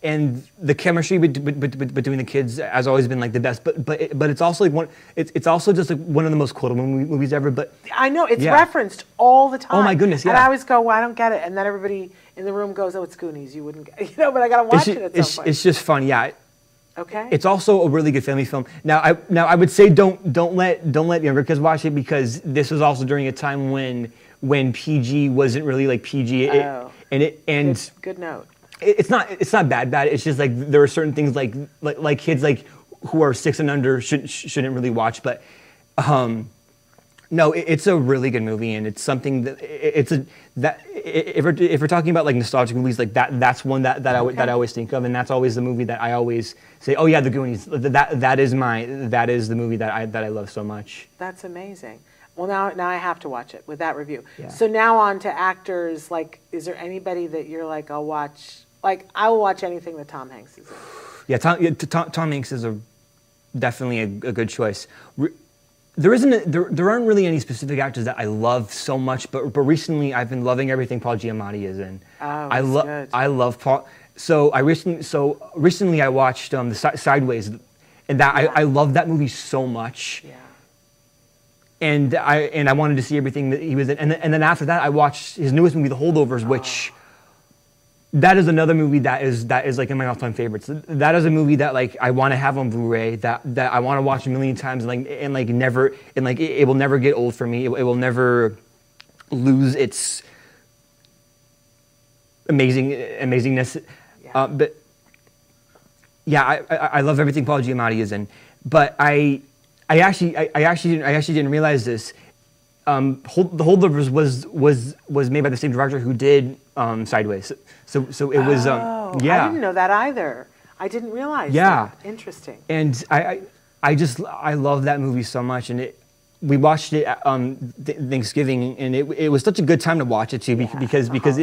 And the chemistry between the kids has always been like the best, but it's also like one. It's also just like one of the most quotable movies ever. But I know it's referenced all the time. Oh my goodness, yeah. And I always go, well, I don't get it, and then everybody in the room goes, oh, it's Goonies. You wouldn't, get, but I gotta watch it at some point. It's just fun, yeah. Okay. It's also a really good family film. Now I would say don't let younger kids watch it, because this was also during a time when PG wasn't really like PG. Good note. It's not bad. It's just like there are certain things like kids like who are 6 and under shouldn't really watch. But no, it's a really good movie, and it's something that if we're talking about like nostalgic movies, like that's one that I always think of, and that's always the movie that I always say, oh yeah, The Goonies. That is the movie that I love so much. That's amazing. Well, now I have to watch it with that review. Yeah. So now on to actors. Like, is there anybody that you're like, I'll watch? Like, I will watch anything that Tom Hanks is in. Yeah, Tom Hanks is definitely a good choice. There aren't really any specific actors that I love so much, but recently I've been loving everything Paul Giamatti is in. Oh, good. I love Paul. So recently I watched the Sideways, and I love that movie so much. Yeah. And I wanted to see everything that he was in, and then after that I watched his newest movie, The Holdovers, which that is another movie that is like in my all-time favorites. That is a movie that like I want to have on Blu-ray, that I want to watch a million times, and it will never get old for me. It will never lose its amazingness. Yeah. But yeah, I love everything Paul Giamatti is in, but I actually didn't realize this. The Holdovers was made by the same director who did Sideways. So it was I didn't know that either. I didn't realize that. Interesting. And I love that movie so much, and we watched it at Thanksgiving, and it was such a good time to watch it too, because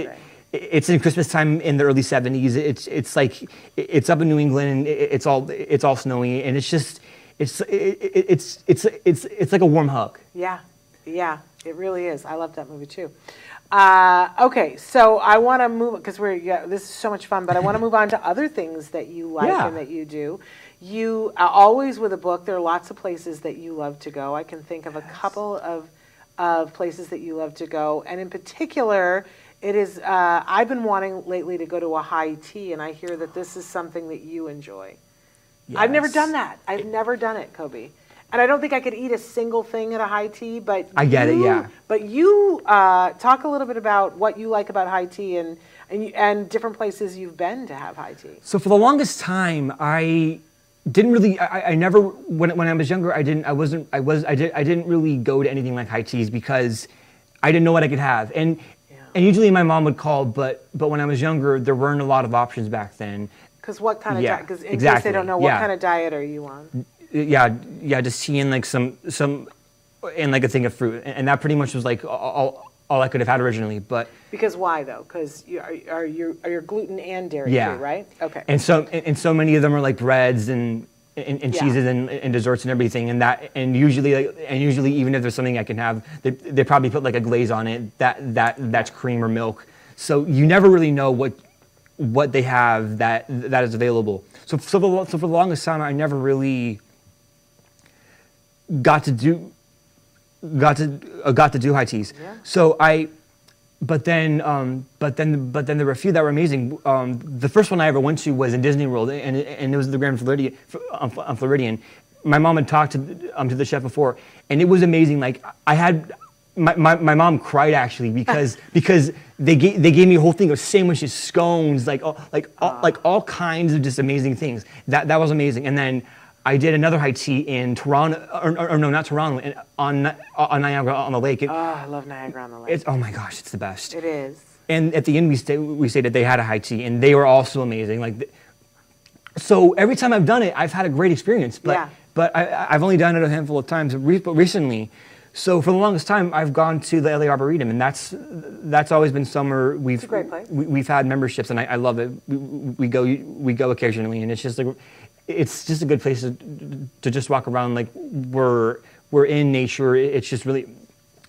it's in Christmas time in the early 70s. It's like it's up in New England, and it's all snowy, and it's just it's like a warm hug. Yeah, it really is. I love that movie too. Okay, so I want to move, because this is so much fun, but I want to move on to other things that you like and that you do. You always with a book. There are lots of places that you love to go. I can think of a couple of places that you love to go, and in particular, it is. I've been wanting lately to go to a high tea, and I hear that this is something that you enjoy. Yes. I've never done that. I've never done it, Coby. And I don't think I could eat a single thing at a high tea, but I get it, yeah. But you talk a little bit about what you like about high tea and different places you've been to have high tea. So for the longest time, I didn't really. I never when I was younger. I didn't really go to anything like high teas because I didn't know what I could have. And usually my mom would call, but when I was younger, there weren't a lot of options back then. Because what kind of diet? Because in case they don't know, what kind of diet are you on? Yeah, just tea and like some and like a thing of fruit, and that pretty much was like all I could have had originally. But because why though? Because you're gluten and dairy free, right? Okay. And so many of them are like breads and cheeses and desserts and everything, and usually even if there's something I can have, they probably put like a glaze on it that's cream or milk. So you never really know what they have that is available. So for the longest time, I never really got to do high teas. Yeah. So but then there were a few that were amazing. The first one I ever went to was in Disney World, and it was the Grand Floridian. On Floridian. My mom had talked to the chef before, and it was amazing. Like I had. My mom cried actually because they gave me a whole thing of sandwiches, scones, all kinds of just amazing things. That was amazing. And then I did another high tea in Toronto, or no, not Toronto, on Niagara on the lake. I love Niagara on the lake. Oh my gosh, it's the best. It is. And at the end we stayed that they had a high tea, and they were also amazing. So every time I've done it, I've had a great experience. But I've only done it a handful of times. But recently. So for the longest time, I've gone to the LA Arboretum, and that's always been somewhere It's a great place. We've had memberships, and I love it. We go occasionally, and it's just a good place to just walk around. Like we're in nature. It's just really,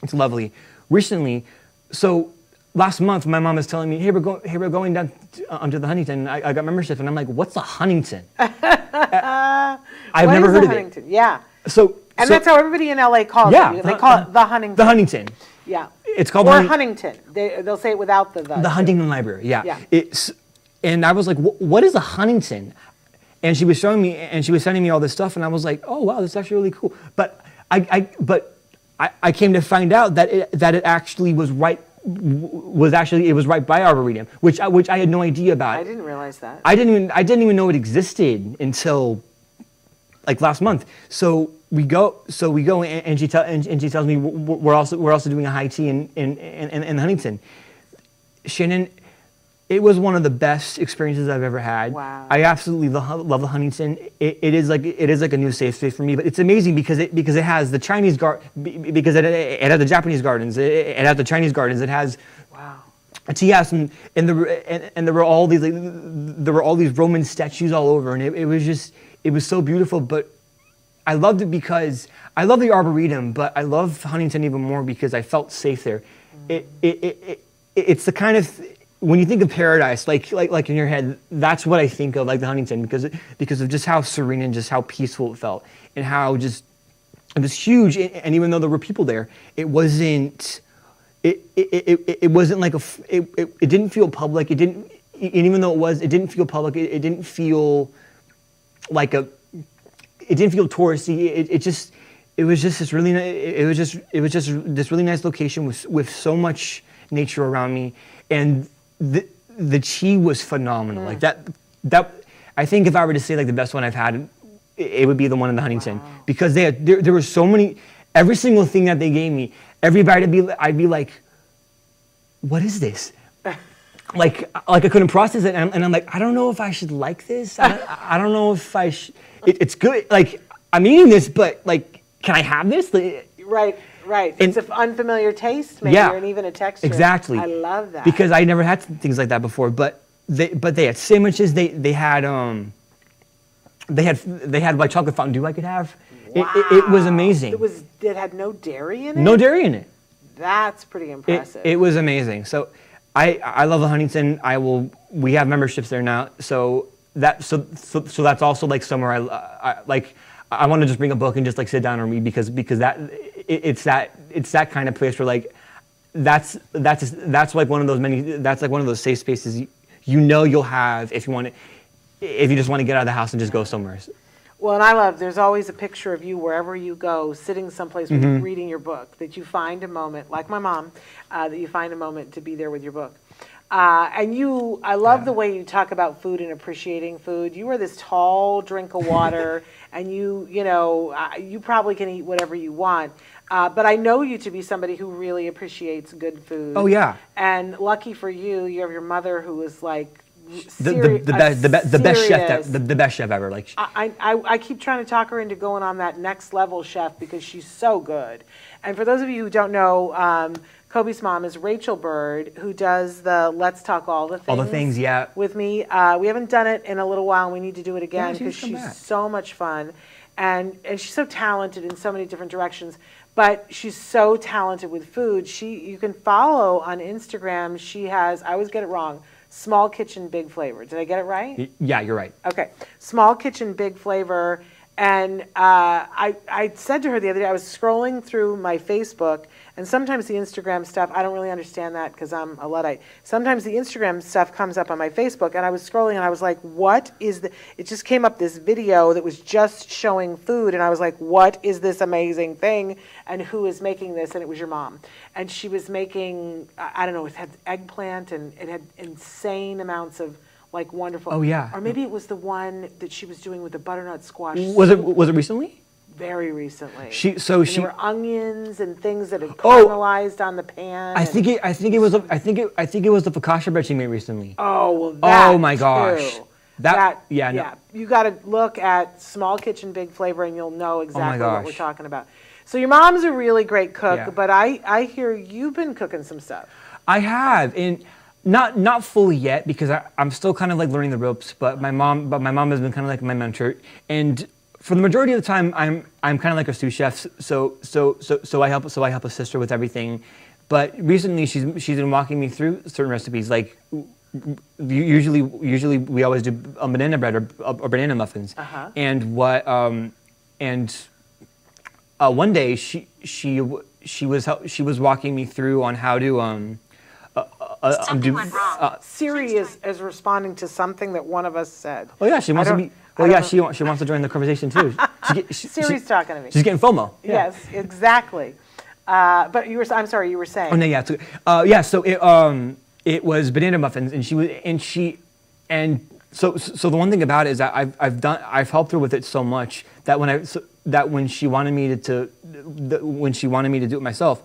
it's lovely. Recently, so last month, my mom was telling me, hey, we're going down to the Huntington. I got membership, and I'm like, what's the Huntington? I've never heard of it. Yeah. So that's how everybody in LA calls it. They call it the Huntington. The Huntington. Yeah. It's called Huntington. They'll say it without the. The Huntington Library. Yeah. Yeah. And I was like, what is a Huntington? And she was showing me, and she was sending me all this stuff, and I was like, oh wow, this is actually really cool. But I came to find out that it actually was right. It was right by Arboretum, which I had no idea about. I didn't realize that. I didn't even know it existed until like last month. So we go, and she tells me we're also doing a high tea in Huntington. Shannon, it was one of the best experiences I've ever had. Wow. I absolutely love the Huntington. It is like a new safe space for me. But it's amazing because it has the Chinese because it has the Japanese gardens. It has the Chinese gardens. It has. Wow. Tea house and there were all these Roman statues all over, and it was so beautiful. But I loved it because I love the Arboretum, but I love Huntington even more because I felt safe there. It's the kind of, when you think of paradise, like in your head, that's what I think of, like the Huntington, because of just how serene and just how peaceful it felt, and how just it was huge. And even though there were people there, it wasn't. It wasn't like it didn't feel public. It didn't, and even though it didn't feel public. It didn't feel like it didn't feel touristy. It was just this really this really nice location with so much nature around me, and the tea was phenomenal. Like that I think if I were to say like the best one I've had, it would be the one in the Huntington. Wow. Because there were so many, every single thing that they gave me, every bite I'd be like, what is this? like I couldn't process it, and I'm like, I don't know if I should like this. I don't know if I should. It's good. Like I'm eating this, but like, can I have this? Right. It's an unfamiliar taste, maybe, or even a texture. Exactly. I love that because I never had things like that before. But they had sandwiches. They had like chocolate fondue I could have. Wow. It was amazing. It had no dairy in it. No dairy in it. That's pretty impressive. It was amazing. So I love the Huntington. We have memberships there now. So that's also like somewhere I want to just bring a book and just like sit down and read because it's that kind of place where like that's like one of those safe spaces you'll have if you just want to get out of the house and just go somewhere. Well, and I love, there's always a picture of you wherever you go, sitting someplace with you, reading your book, that you find a moment, like my mom, that you find a moment to be there with your book. I love the way you talk about food and appreciating food. You are this tall drink of water, and you probably can eat whatever you want. But I know you to be somebody who really appreciates good food. Oh, yeah. And lucky for you, you have your mother who is like, the best chef ever. Like I keep trying to talk her into going on that next level chef because she's so good. And for those of you who don't know, Coby's mom is Rachel Bird, who does the Let's Talk All the Things. All the things, yeah. With me. We haven't done it in a little while, and we need to do it again because she's so much fun, and she's so talented in so many different directions. But she's so talented with food. You can follow on Instagram. She has, I always get it wrong, Small Kitchen Big Flavor. Did I get it right? Yeah, you're right. Okay. Small Kitchen Big Flavor. And I said to her the other day, I was scrolling through my Facebook, and sometimes the Instagram stuff, I don't really understand that because I'm a Luddite. Sometimes the Instagram stuff comes up on my Facebook, and I was scrolling, and I was like, what is the, it just came up this video that was just showing food, and I was like, what is this amazing thing, and who is making this? And it was your mom. And she was making, I don't know, it had eggplant, and it had insane amounts of like wonderful. Oh, yeah. Or maybe it was the one that she was doing with the butternut squash. Was it recently? Very recently. There were onions and things that had caramelized on the pan. I think it was the focaccia bread she made recently. Oh, well, that oh my gosh. Too. Yeah. No. You got to look at Small Kitchen Big Flavor, and you'll know exactly what we're talking about. So your mom's a really great cook, but I hear you've been cooking some stuff. I have, and not fully yet because I'm still kind of like learning the ropes. But my mom has been kind of like my mentor, and for the majority of the time, I'm kind of like a sous chef. So I help a sister with everything. But recently, she's been walking me through certain recipes. Like usually we always do a banana bread or banana muffins. And one day she was walking me through on how to Something went wrong. Siri is responding to something that one of us said. Oh yeah, she wants to be. Well, yeah, she wants to join the conversation too. Siri's talking to me. She's getting FOMO. Yeah. Yes, exactly. But I'm sorry, you were saying. Oh no, yeah, yeah. So it was banana muffins, and so the one thing about it is that I've helped her with it so much that when she wanted me to do it myself,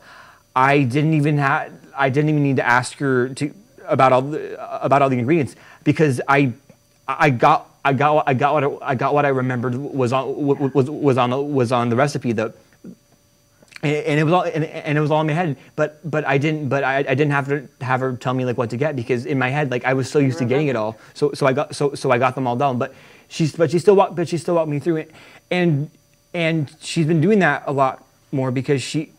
I didn't even need to ask her about all the ingredients because I got what I remembered was on the recipe and it was all in my head, but I didn't have her tell me like what to get because in my head like I was so used to getting it all, so I got them all down, but she still walked me through it, and she's been doing that a lot more because she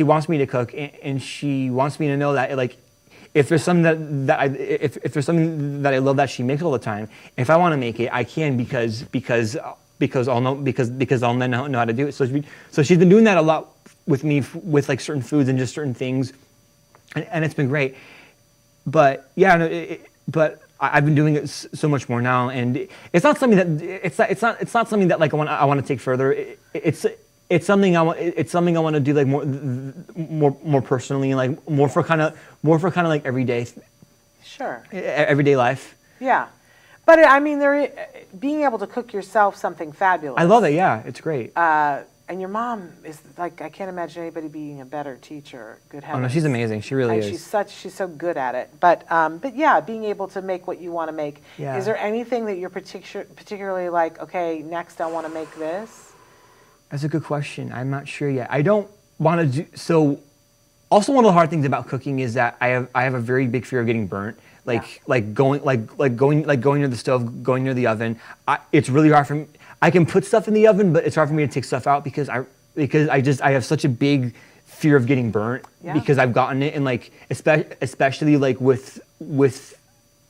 wants me to cook and she wants me to know that like if there's something if there's something that I love that she makes all the time, if I want to make it I can because I'll know how to do it. So she's been doing that a lot with me with like certain foods and just certain things, and it's been great. But yeah, but I've been doing it so much more now, and it's not something that it's not something that like I want to take further. It's something I want to do like more personally, like more for kind of like everyday. Sure. Everyday life. Yeah, but I mean, being able to cook yourself something fabulous. I love it. Yeah, it's great. And your mom is like, I can't imagine anybody being a better teacher. Good heavens. Oh no, she's amazing. She really is. She's so good at it. But yeah, being able to make what you want to make. Yeah. Is there anything that you're particularly like? Okay, next I want to make this. That's a good question. I'm not sure yet. I don't want to do so. Also, one of the hard things about cooking is that I have a very big fear of getting burnt. Like going near the stove, going near the oven. It's really hard for me. I can put stuff in the oven, but it's hard for me to take stuff out because I have such a big fear of getting burnt because I've gotten it, and like especially like with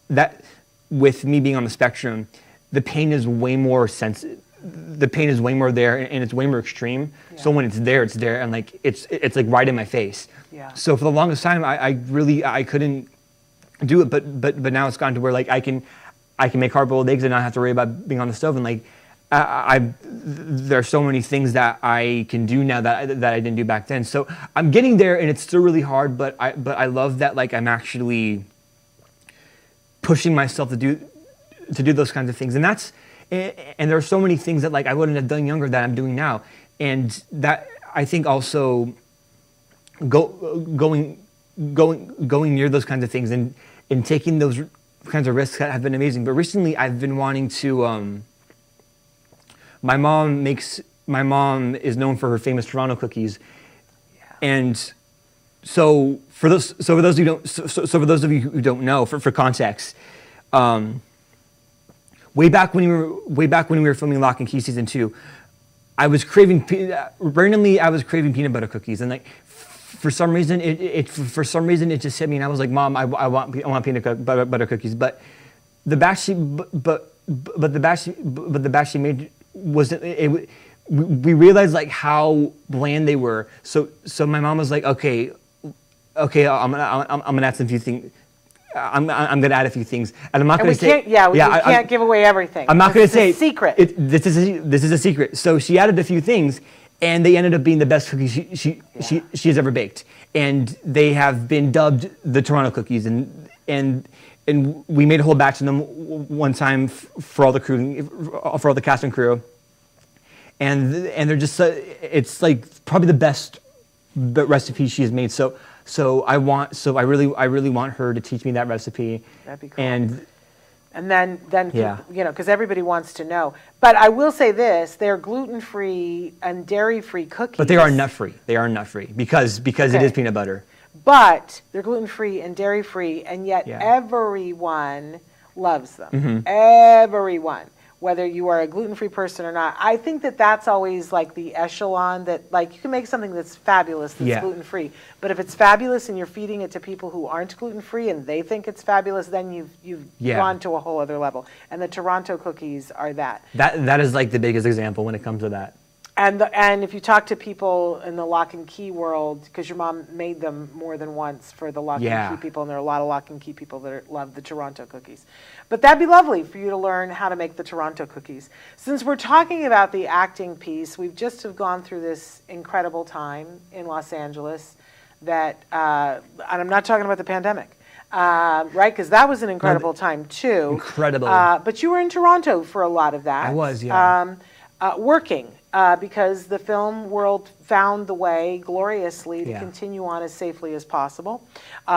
me being on the spectrum, the pain is way more sensitive. The pain is way more there, and it's way more extreme. Yeah. So when it's there, and like it's like right in my face. Yeah. So for the longest time, I couldn't do it, but now it's gotten to where like I can make hard-boiled eggs and not have to worry about being on the stove, and like there are so many things that I can do now that I didn't do back then. So I'm getting there, and it's still really hard, but I love that like I'm actually pushing myself to do those kinds of things, and there are so many things that like I wouldn't have done younger that I'm doing now, and that I think also going near those kinds of things and taking those kinds of risks have been amazing. But recently I've been wanting to. My mom is known for her famous Toronto cookies, and so for those of you who don't know, for context. Way back when we were filming Lock and Key season 2, I was craving peanut butter cookies, and like for some reason it just hit me, and I was like, Mom, I want peanut butter cookies, but the batch she made wasn't. We realized like how bland they were. So my mom was like, okay, I'm gonna add some few things. I'm gonna add a few things, and I'm not gonna say. We can't give away everything. I'm not gonna say secret. This is a secret. So she added a few things, and they ended up being the best cookies she has ever baked, and they have been dubbed the Toronto cookies, and we made a whole batch of them one time for all the crew, for all the cast and crew, and they're just it's like probably the best recipe she has made. So I really want her to teach me that recipe. That'd be cool. And then yeah. because everybody wants to know. But I will say this: they're gluten-free and dairy-free cookies. But they are nut-free. They are nut-free because it is peanut butter. But they're gluten-free and dairy-free, and yet Yeah. everyone loves them. Mm-hmm. Everyone, whether you are a gluten-free person or not. I think that's always like the echelon that, like, you can make something that's fabulous that's Yeah. gluten-free. But if it's fabulous and you're feeding it to people who aren't gluten-free and they think it's fabulous, then you've Yeah. gone to a whole other level. And the Toronto cookies are that. That is like the biggest example when it comes to that. And if you talk to people in the lock and key world, because your mom made them more than once for the lock Yeah. and key people, and there are a lot of lock and key people that love the Toronto cookies. But that'd be lovely for you to learn how to make the Toronto cookies. Since we're talking about the acting piece, we've just have gone through this incredible time in Los Angeles that, and I'm not talking about the pandemic, right? Because that was an incredible time too. Incredible. But you were in Toronto for a lot of that. I was, yeah. Working. Because the film world found the way gloriously to Yeah. continue on as safely as possible.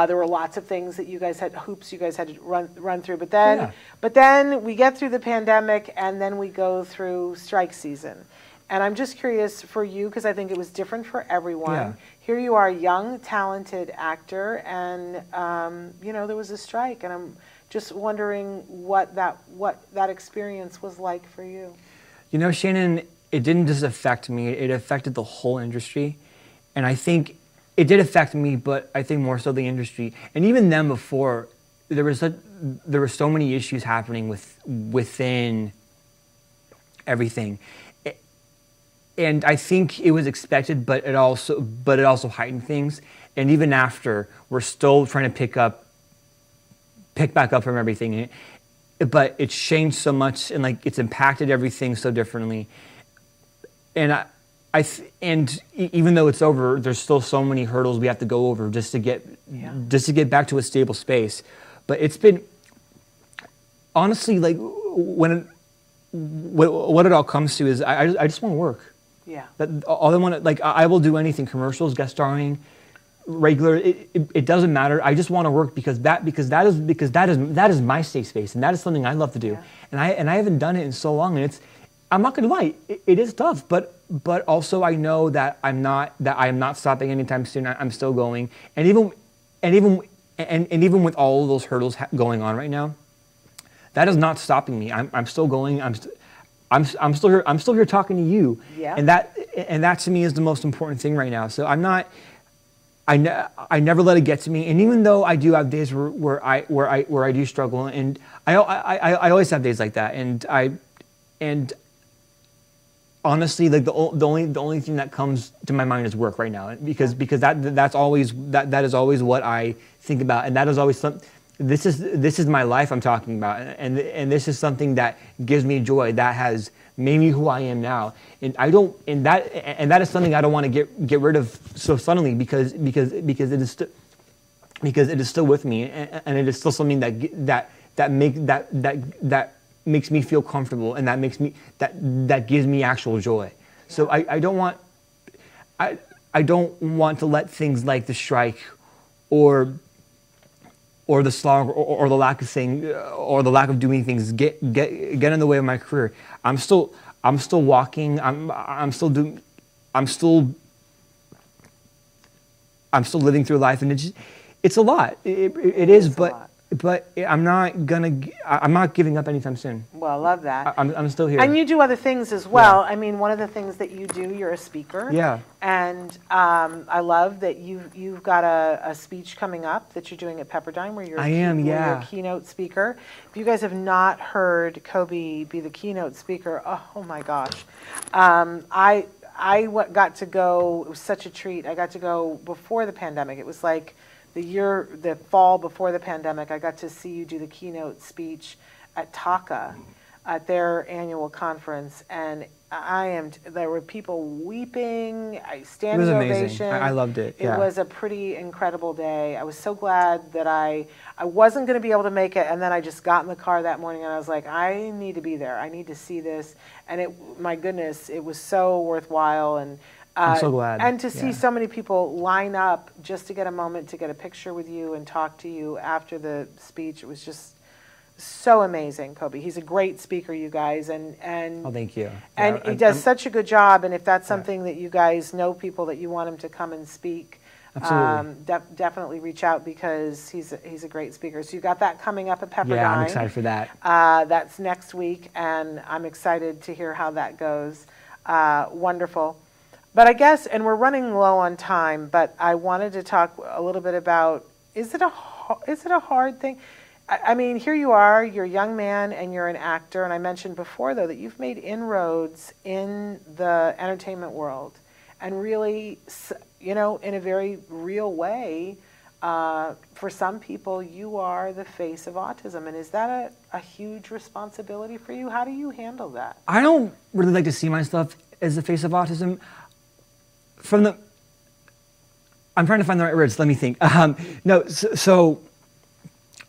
There were lots of things that you guys had, hoops you guys had to run through. But then we get through the pandemic, and then we go through strike season. And I'm just curious for you, because I think it was different for everyone. Yeah. Here you are, a young, talented actor, and there was a strike, and I'm just wondering what that experience was like for you. You know, Shannon, it didn't just affect me, it affected the whole industry. And I think it did affect me, but I think more so the industry. And even then before, there were so many issues happening within everything. And I think it was expected, but it also heightened things. And even after, we're still trying to pick back up from everything. But it's changed so much, and like it's impacted everything so differently. And even though it's over, there's still so many hurdles we have to go over just to get back to a stable space. But it's been honestly like what it all comes to is I just want to work. Yeah. All I want to, like, I will do anything, commercials, guest starring, regular. It doesn't matter. I just want to work because that is my safe space, and that is something I love to do. Yeah. And I haven't done it in so long, and I'm not gonna lie, it is tough, but also I know that I am not stopping anytime soon. I'm still going, and even with all of those hurdles going on right now, that is not stopping me. I'm still going. I'm still here. I'm still here talking to you. Yeah. And that to me is the most important thing right now. So I never let it get to me. And even though I do have days where I do struggle, and I always have days like that. And honestly, like the only thing that comes to my mind is work right now, because that is always what I think about, and that is always something. This is my life I'm talking about, and this is something that gives me joy, that has made me who I am now, and that is something I don't want to get rid of so suddenly, because it is still with me, and it is still something that makes me feel comfortable, and that gives me actual joy. So I don't want to let things like the strike or the slog or the lack of doing things get in the way of my career. I'm still walking. I'm still living through life, and it's a lot. It is, but I'm not giving up anytime soon. Well, I love that. I'm still here. And you do other things as well. I mean, one of the things that you do, you're a speaker. Yeah. And I love that you've got a speech coming up that you're doing at Pepperdine where you're you're a keynote speaker. If you guys have not heard Coby be the keynote speaker, oh my gosh. I got to go, it was such a treat. I got to go before the pandemic. It was like the fall before the pandemic. I got to see you do the keynote speech at TACA at their annual conference, and there were people weeping, standing ovation. It was amazing. I loved it. It was a pretty incredible day. I was so glad that I wasn't going to be able to make it, and then I just got in the car that morning and I was like, I need to be there. I need to see this, and my goodness, it was so worthwhile. And I'm so glad. And to see so many people line up just to get a moment to get a picture with you and talk to you after the speech, it was just so amazing, Coby. He's a great speaker, you guys, and oh, thank you. And he does such a good job. And if that's something that you guys know people that you want him to come and speak, definitely reach out because he's a great speaker. So you got that coming up at Pepperdine. Yeah, I'm excited for that. That's next week, and I'm excited to hear how that goes. Wonderful. But I guess, and we're running low on time, but I wanted to talk a little bit about, is it a hard thing? I mean, here you are, you're a young man and you're an actor, and I mentioned before, though, that you've made inroads in the entertainment world, and really, in a very real way, for some people, you are the face of autism, and is that a huge responsibility for you? How do you handle that? I don't really like to see myself as the face of autism. I'm trying to find the right words. Let me think. So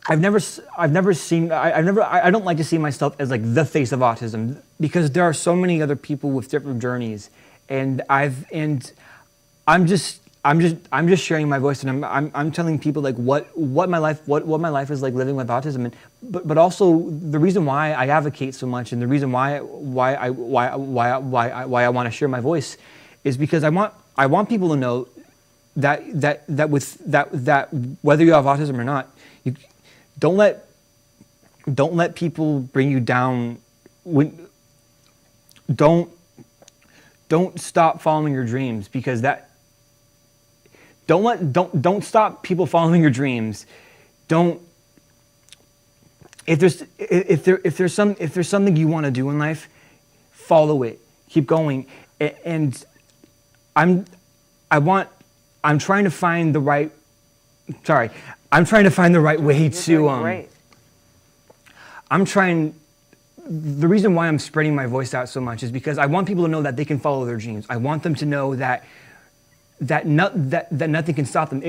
I don't like to see myself as like the face of autism because there are so many other people with different journeys, and I'm just sharing my voice, and I'm telling people like what my life is like living with autism, and but also the reason why I advocate so much, and the reason why I want to share my voice is because I want people to know that whether you have autism or not, you don't let people bring you down. Don't stop following your dreams, because don't stop people following your dreams. If there's something you want to do in life, follow it. Keep going. And I'm trying to find the right way to the reason why I'm spreading my voice out so much is because I want people to know that they can follow their dreams. I want them to know that nothing can stop them.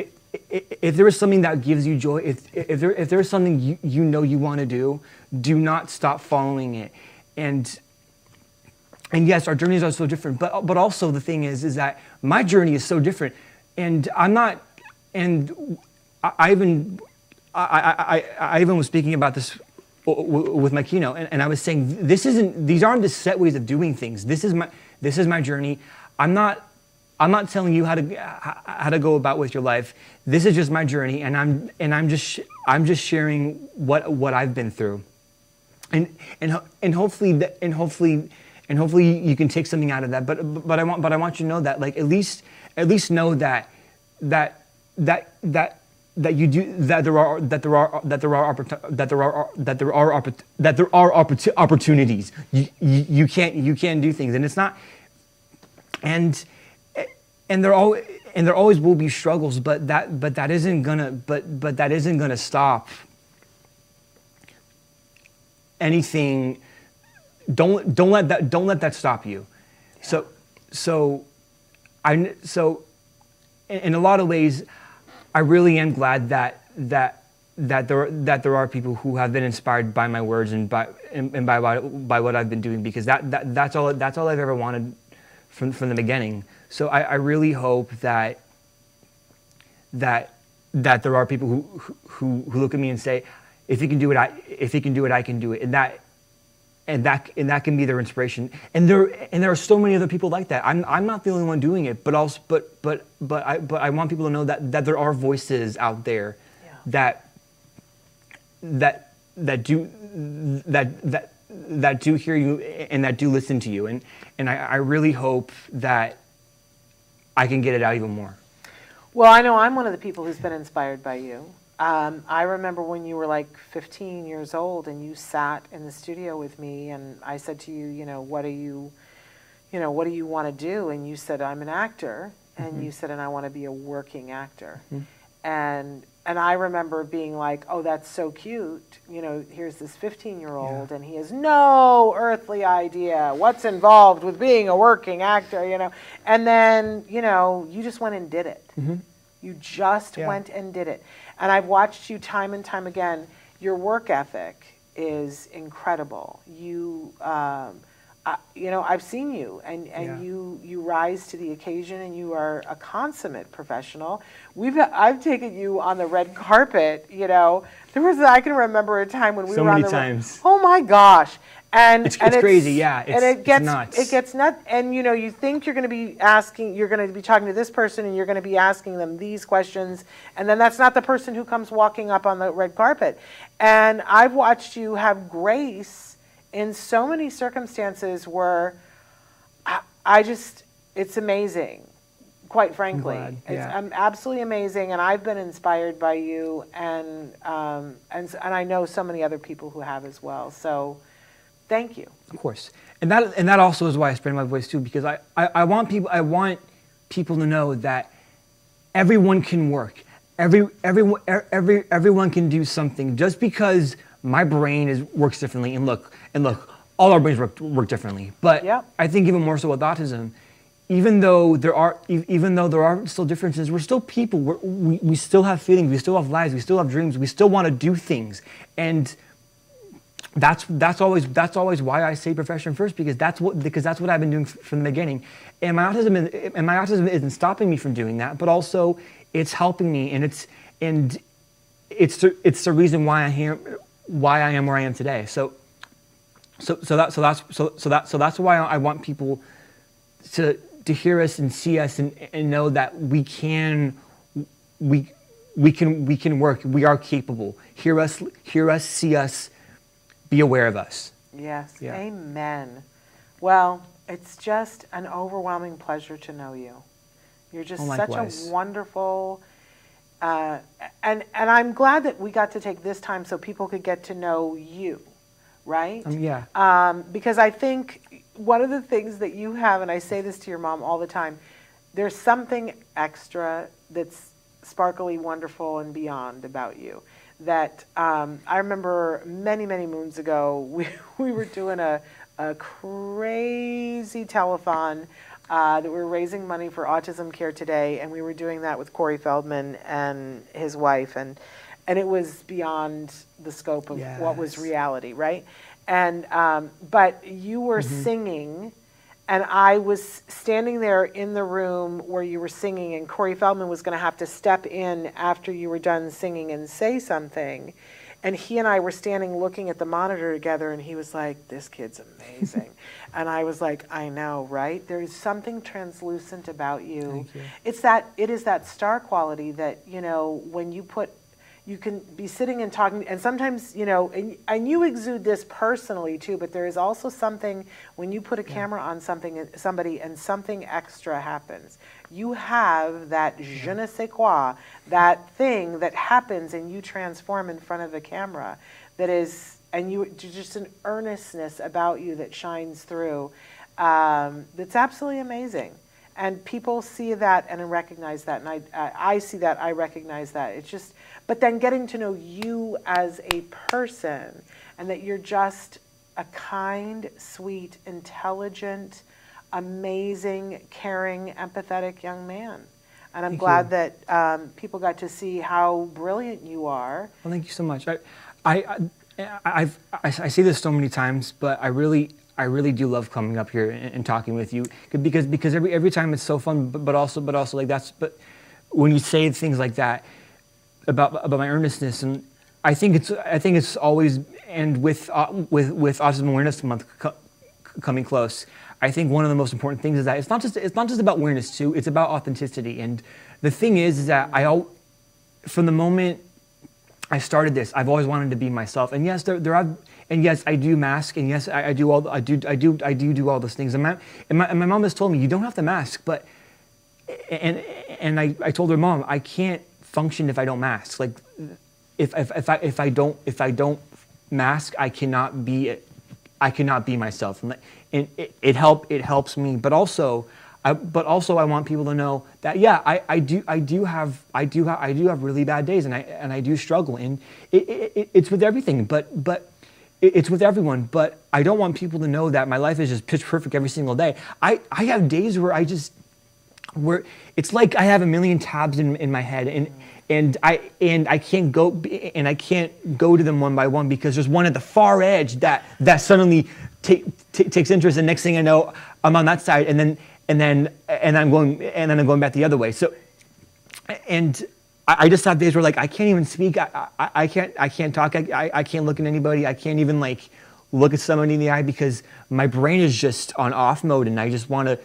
If there is something that gives you joy, if there is something you want to do not stop following it. And yes, our journeys are so different, but also the thing is that my journey is so different, and I even was speaking about this with my keynote, and I was saying these aren't the set ways of doing things. This is my journey. I'm not telling you how to go about with your life. This is just my journey, and I'm just sharing what I've been through, and hopefully you can take something out of that. But I want you to know that, like, at least know that you do, that there are opportunities. You can't do things, and it's not, and there always will be struggles, but that isn't gonna stop anything. Don't let that stop you. Yeah. So in a lot of ways, I really am glad that there are people who have been inspired by my words and by what I've been doing, because that's all I've ever wanted from the beginning. So I really hope that there are people who look at me and say, if he can do it, I can do it, and that can be their inspiration. And there are so many other people like that. I'm not the only one doing it, but I want people to know that there are voices out there, that do hear you and that do listen to you, and I really hope that I can get it out even more. Well, I know I'm one of the people who's been inspired by you. I remember when you were like 15 years old and you sat in the studio with me, and I said to you, what do you want to do? And you said, I'm an actor. And you said, and I want to be a working actor. And I remember being like, oh, that's so cute. Here's this 15-year-old, and he has no earthly idea what's involved with being a working actor, And then, you just went and did it. You just went and did it. And I've watched you time and time again. Your work ethic is incredible. I've seen you, and you rise to the occasion, and you are a consummate professional. I've taken you on the red carpet. I can remember a time when we were on the times. Oh my gosh! And it's crazy, yeah. It gets nuts. It gets nuts, and you think you're going to be talking to this person, and you're going to be asking them these questions, and then that's not the person who comes walking up on the red carpet. And I've watched you have grace in so many circumstances where it's amazing, quite frankly. I'm absolutely amazing, and I've been inspired by you, and I know so many other people who have as well. So, thank you. Of course, and that also is why I spread my voice too, because I want people to know that everyone can work. Everyone can do something. Just because my brain works differently, and look, all our brains work differently. But I think even more so with autism, even though there are still differences, we're still people. We still have feelings. We still have lives. We still have dreams. We still want to do things, and that's always why I say profession first, because that's what I've been doing from the beginning. And my autism isn't stopping me from doing that, but also it's helping me, and it's the reason why I am where I am today. So that's why I want people to hear us and see us and know that we can work. We are capable. Hear us, see us, be aware of us. Yes. Yeah. Amen. Well, it's just an overwhelming pleasure to know you. You're just such a wonderful. And I'm glad that we got to take this time so people could get to know you, right? Because I think one of the things that you have, and I say this to your mom all the time, there's something extra that's sparkly, wonderful, and beyond about you. That I remember many, many moons ago, we were doing a crazy telethon that we were raising money for Autism Care Today, and we were doing that with Corey Feldman and his wife, and it was beyond the scope of what was reality, right? And but you were singing, and I was standing there in the room where you were singing, and Corey Feldman was going to have to step in after you were done singing and say something. And he and I were standing looking at the monitor together, and he was like, this kid's amazing. And I was like, I know, right? There's something translucent about you. Thank you. It is that star quality that, when you can be sitting and talking, and sometimes, and you exude this personally too, but there is also something when you put a camera on somebody and something extra happens. You have that je ne sais quoi, that thing that happens and you transform in front of the camera and just an earnestness about you that shines through, that's absolutely amazing. And people see that and recognize that, and I see that, I recognize that. It's just, but then getting to know you as a person, and that you're just a kind, sweet, intelligent, amazing, caring, empathetic young man. And I'm glad that people got to see how brilliant you are. Well, thank you so much. I see this so many times, but I really do love coming up here and talking with you, because every time it's so fun, but also like but when you say things like that about my earnestness, and I think it's always, and with Autism Awareness Month coming close, I think one of the most important things is that it's not just about awareness too. It's about authenticity. And the thing is that from the moment I started this. I've always wanted to be myself, and yes, and yes, I do mask, and yes, I do all those things. And my mom has told me you don't have to mask, but and I told her, Mom, I can't function if I don't mask. Like if I don't mask, I cannot be myself, and it helps me, but also. I want people to know that I do have really bad days, and I do struggle, and it's with everything, but it's with everyone. But I don't want people to know that my life is just pitch perfect every single day. I have days where it's like I have a million tabs in my head, and I can't go to them one by one because there's one at the far edge that suddenly takes interest, and next thing I know, I'm on that side, and then I'm going back the other way. So, and I just have days where like I can't even speak. I can't talk. I can't look at anybody. I can't even like look at somebody in the eye because my brain is just on off mode, and I just want to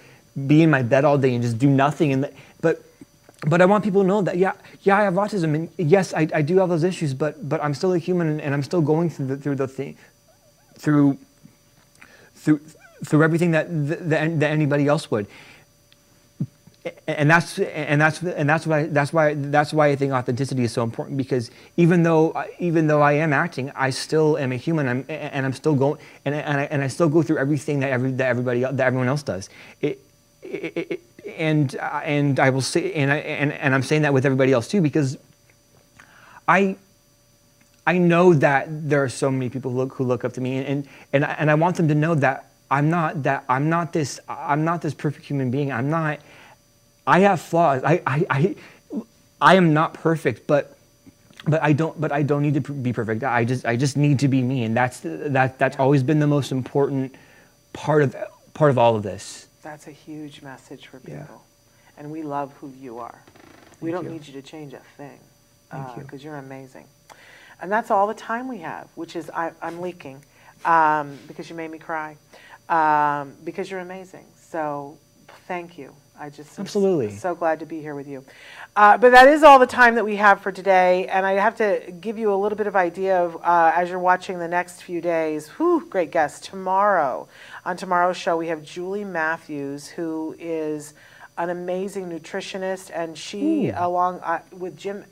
be in my bed all day and just do nothing. But I want people to know that I have autism, and yes, I do have those issues. But I'm still a human, and I'm still going through everything that anybody else would, and that's why I think authenticity is so important, because even though I am acting, I still am a human, and I'm still going, and I still go through everything that everyone else does. And I will say, and I'm saying that with everybody else too, because I know that there are so many people who look up to me, and I want them to know that I'm not this perfect human being. I have flaws. I am not perfect, but I don't need to be perfect. I just need to be me, and that's always been the most important part of all of this. That's a huge message for people, and we love who you are. We don't need you to change a thing, because you're amazing. And that's all the time we have, which is I'm leaking because you made me cry, because you're amazing. So thank you. I'm so glad to be here with you. But that is all the time that we have for today. And I have to give you a little bit of idea of, as you're watching the next few days, great guest. On tomorrow's show, we have Julie Matthews, who is an amazing nutritionist, and she, along with Jim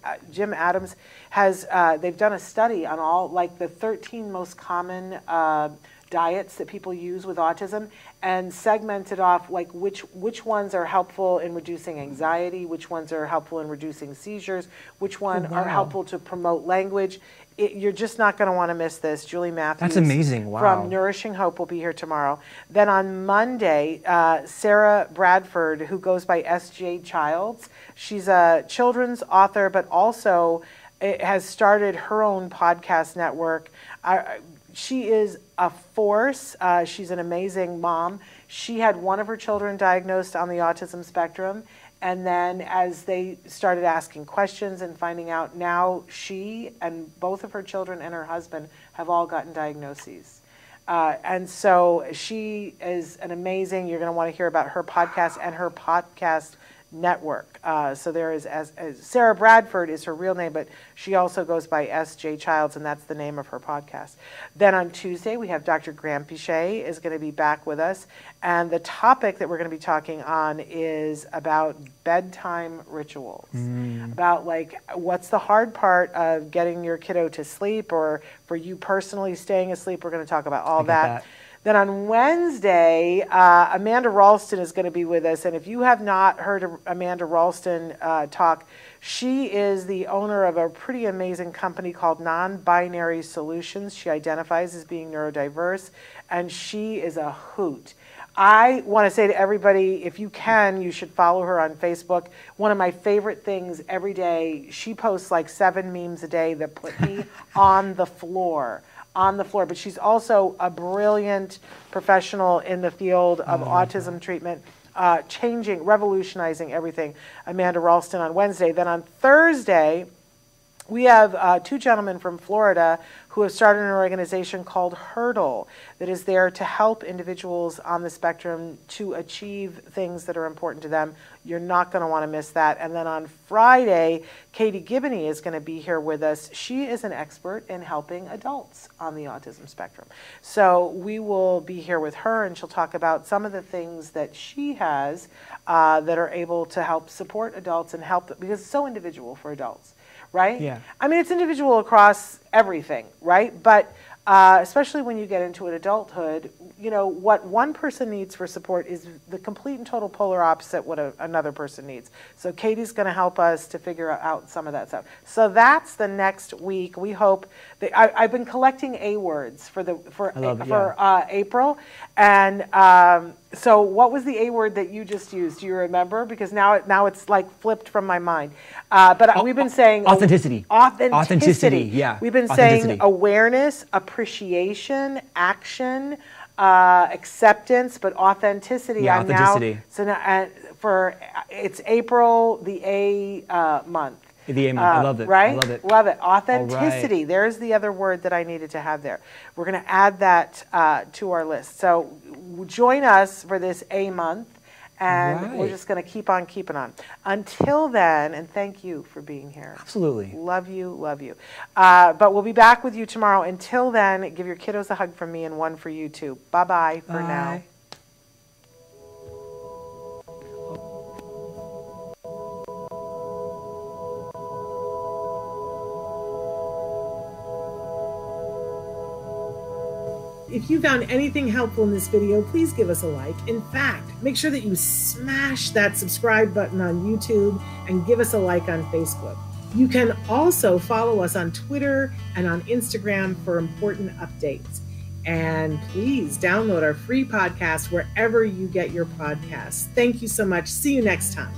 Adams, they've done a study on all the 13 most common diets that people use with autism, and segmented off which ones are helpful in reducing anxiety, which ones are helpful in reducing seizures, which one are helpful to promote language. You're just not going to want to miss this. Julie Matthews. That's amazing. Wow. From Nourishing Hope will be here tomorrow. Then on Monday, Sarah Bradford, who goes by S.J. Childs. She's a children's author, but also has started her own podcast network. She is a force. She's an amazing mom. She had one of her children diagnosed on the autism spectrum. And then as they started asking questions and finding out, now she and both of her children and her husband have all gotten diagnoses. And so she is an amazing, you're going to want to hear about her podcast and her podcast network. So there is, as Sarah Bradford is her real name, but she also goes by S.J. Childs, and that's the name of her podcast. Then on Tuesday, we have Dr. Graham Pichet is going to be back with us, and the topic that we're going to be talking on is about bedtime rituals, about what's the hard part of getting your kiddo to sleep, or for you personally staying asleep. We're going to talk about all that. Then on Wednesday, Amanda Ralston is going to be with us. And if you have not heard Amanda Ralston talk, she is the owner of a pretty amazing company called Non-Binary Solutions. She identifies as being neurodiverse, and she is a hoot. I want to say to everybody, if you can, you should follow her on Facebook. One of my favorite things every day, she posts 7 memes a day that put me on the floor. But she's also a brilliant professional in the field of autism treatment, revolutionizing everything. Amanda Ralston on Wednesday. Then on Thursday, we have 2 gentlemen from Florida who have started an organization called Hurdle that is there to help individuals on the spectrum to achieve things that are important to them. You're not going to want to miss that. And then on Friday, Katie Gibney is going to be here with us. She is an expert in helping adults on the autism spectrum. So we will be here with her, and she'll talk about some of the things that she has that are able to help support adults and help them, because it's so individual for adults, right? Yeah. I mean, it's individual across everything, right? But especially when you get into an adulthood, you know, what one person needs for support is the complete and total polar opposite what another person needs. So Katie's going to help us to figure out some of that stuff. So that's the next week. We hope that I've been collecting A words for April, and so what was the A word that you just used? Do you remember? Because now it's like flipped from my mind. But we've been saying authenticity. Authenticity. Yeah. We've been saying awareness, appreciation, action, acceptance, but authenticity. Yeah, authenticity. It's April, the A month. The A month. I love it. Right? I love it. Love it. Authenticity. Right. There's the other word that I needed to have there. We're going to add that to our list. So join us for this A month, and we're just going to keep on keeping on. Until then, and thank you for being here. Absolutely. Love you, love you. But we'll be back with you tomorrow. Until then, give your kiddos a hug from me and one for you too. Bye-bye for now. If you found anything helpful in this video, please give us a like. In fact, make sure that you smash that subscribe button on YouTube and give us a like on Facebook. You can also follow us on Twitter and on Instagram for important updates. And please download our free podcast wherever you get your podcasts. Thank you so much. See you next time.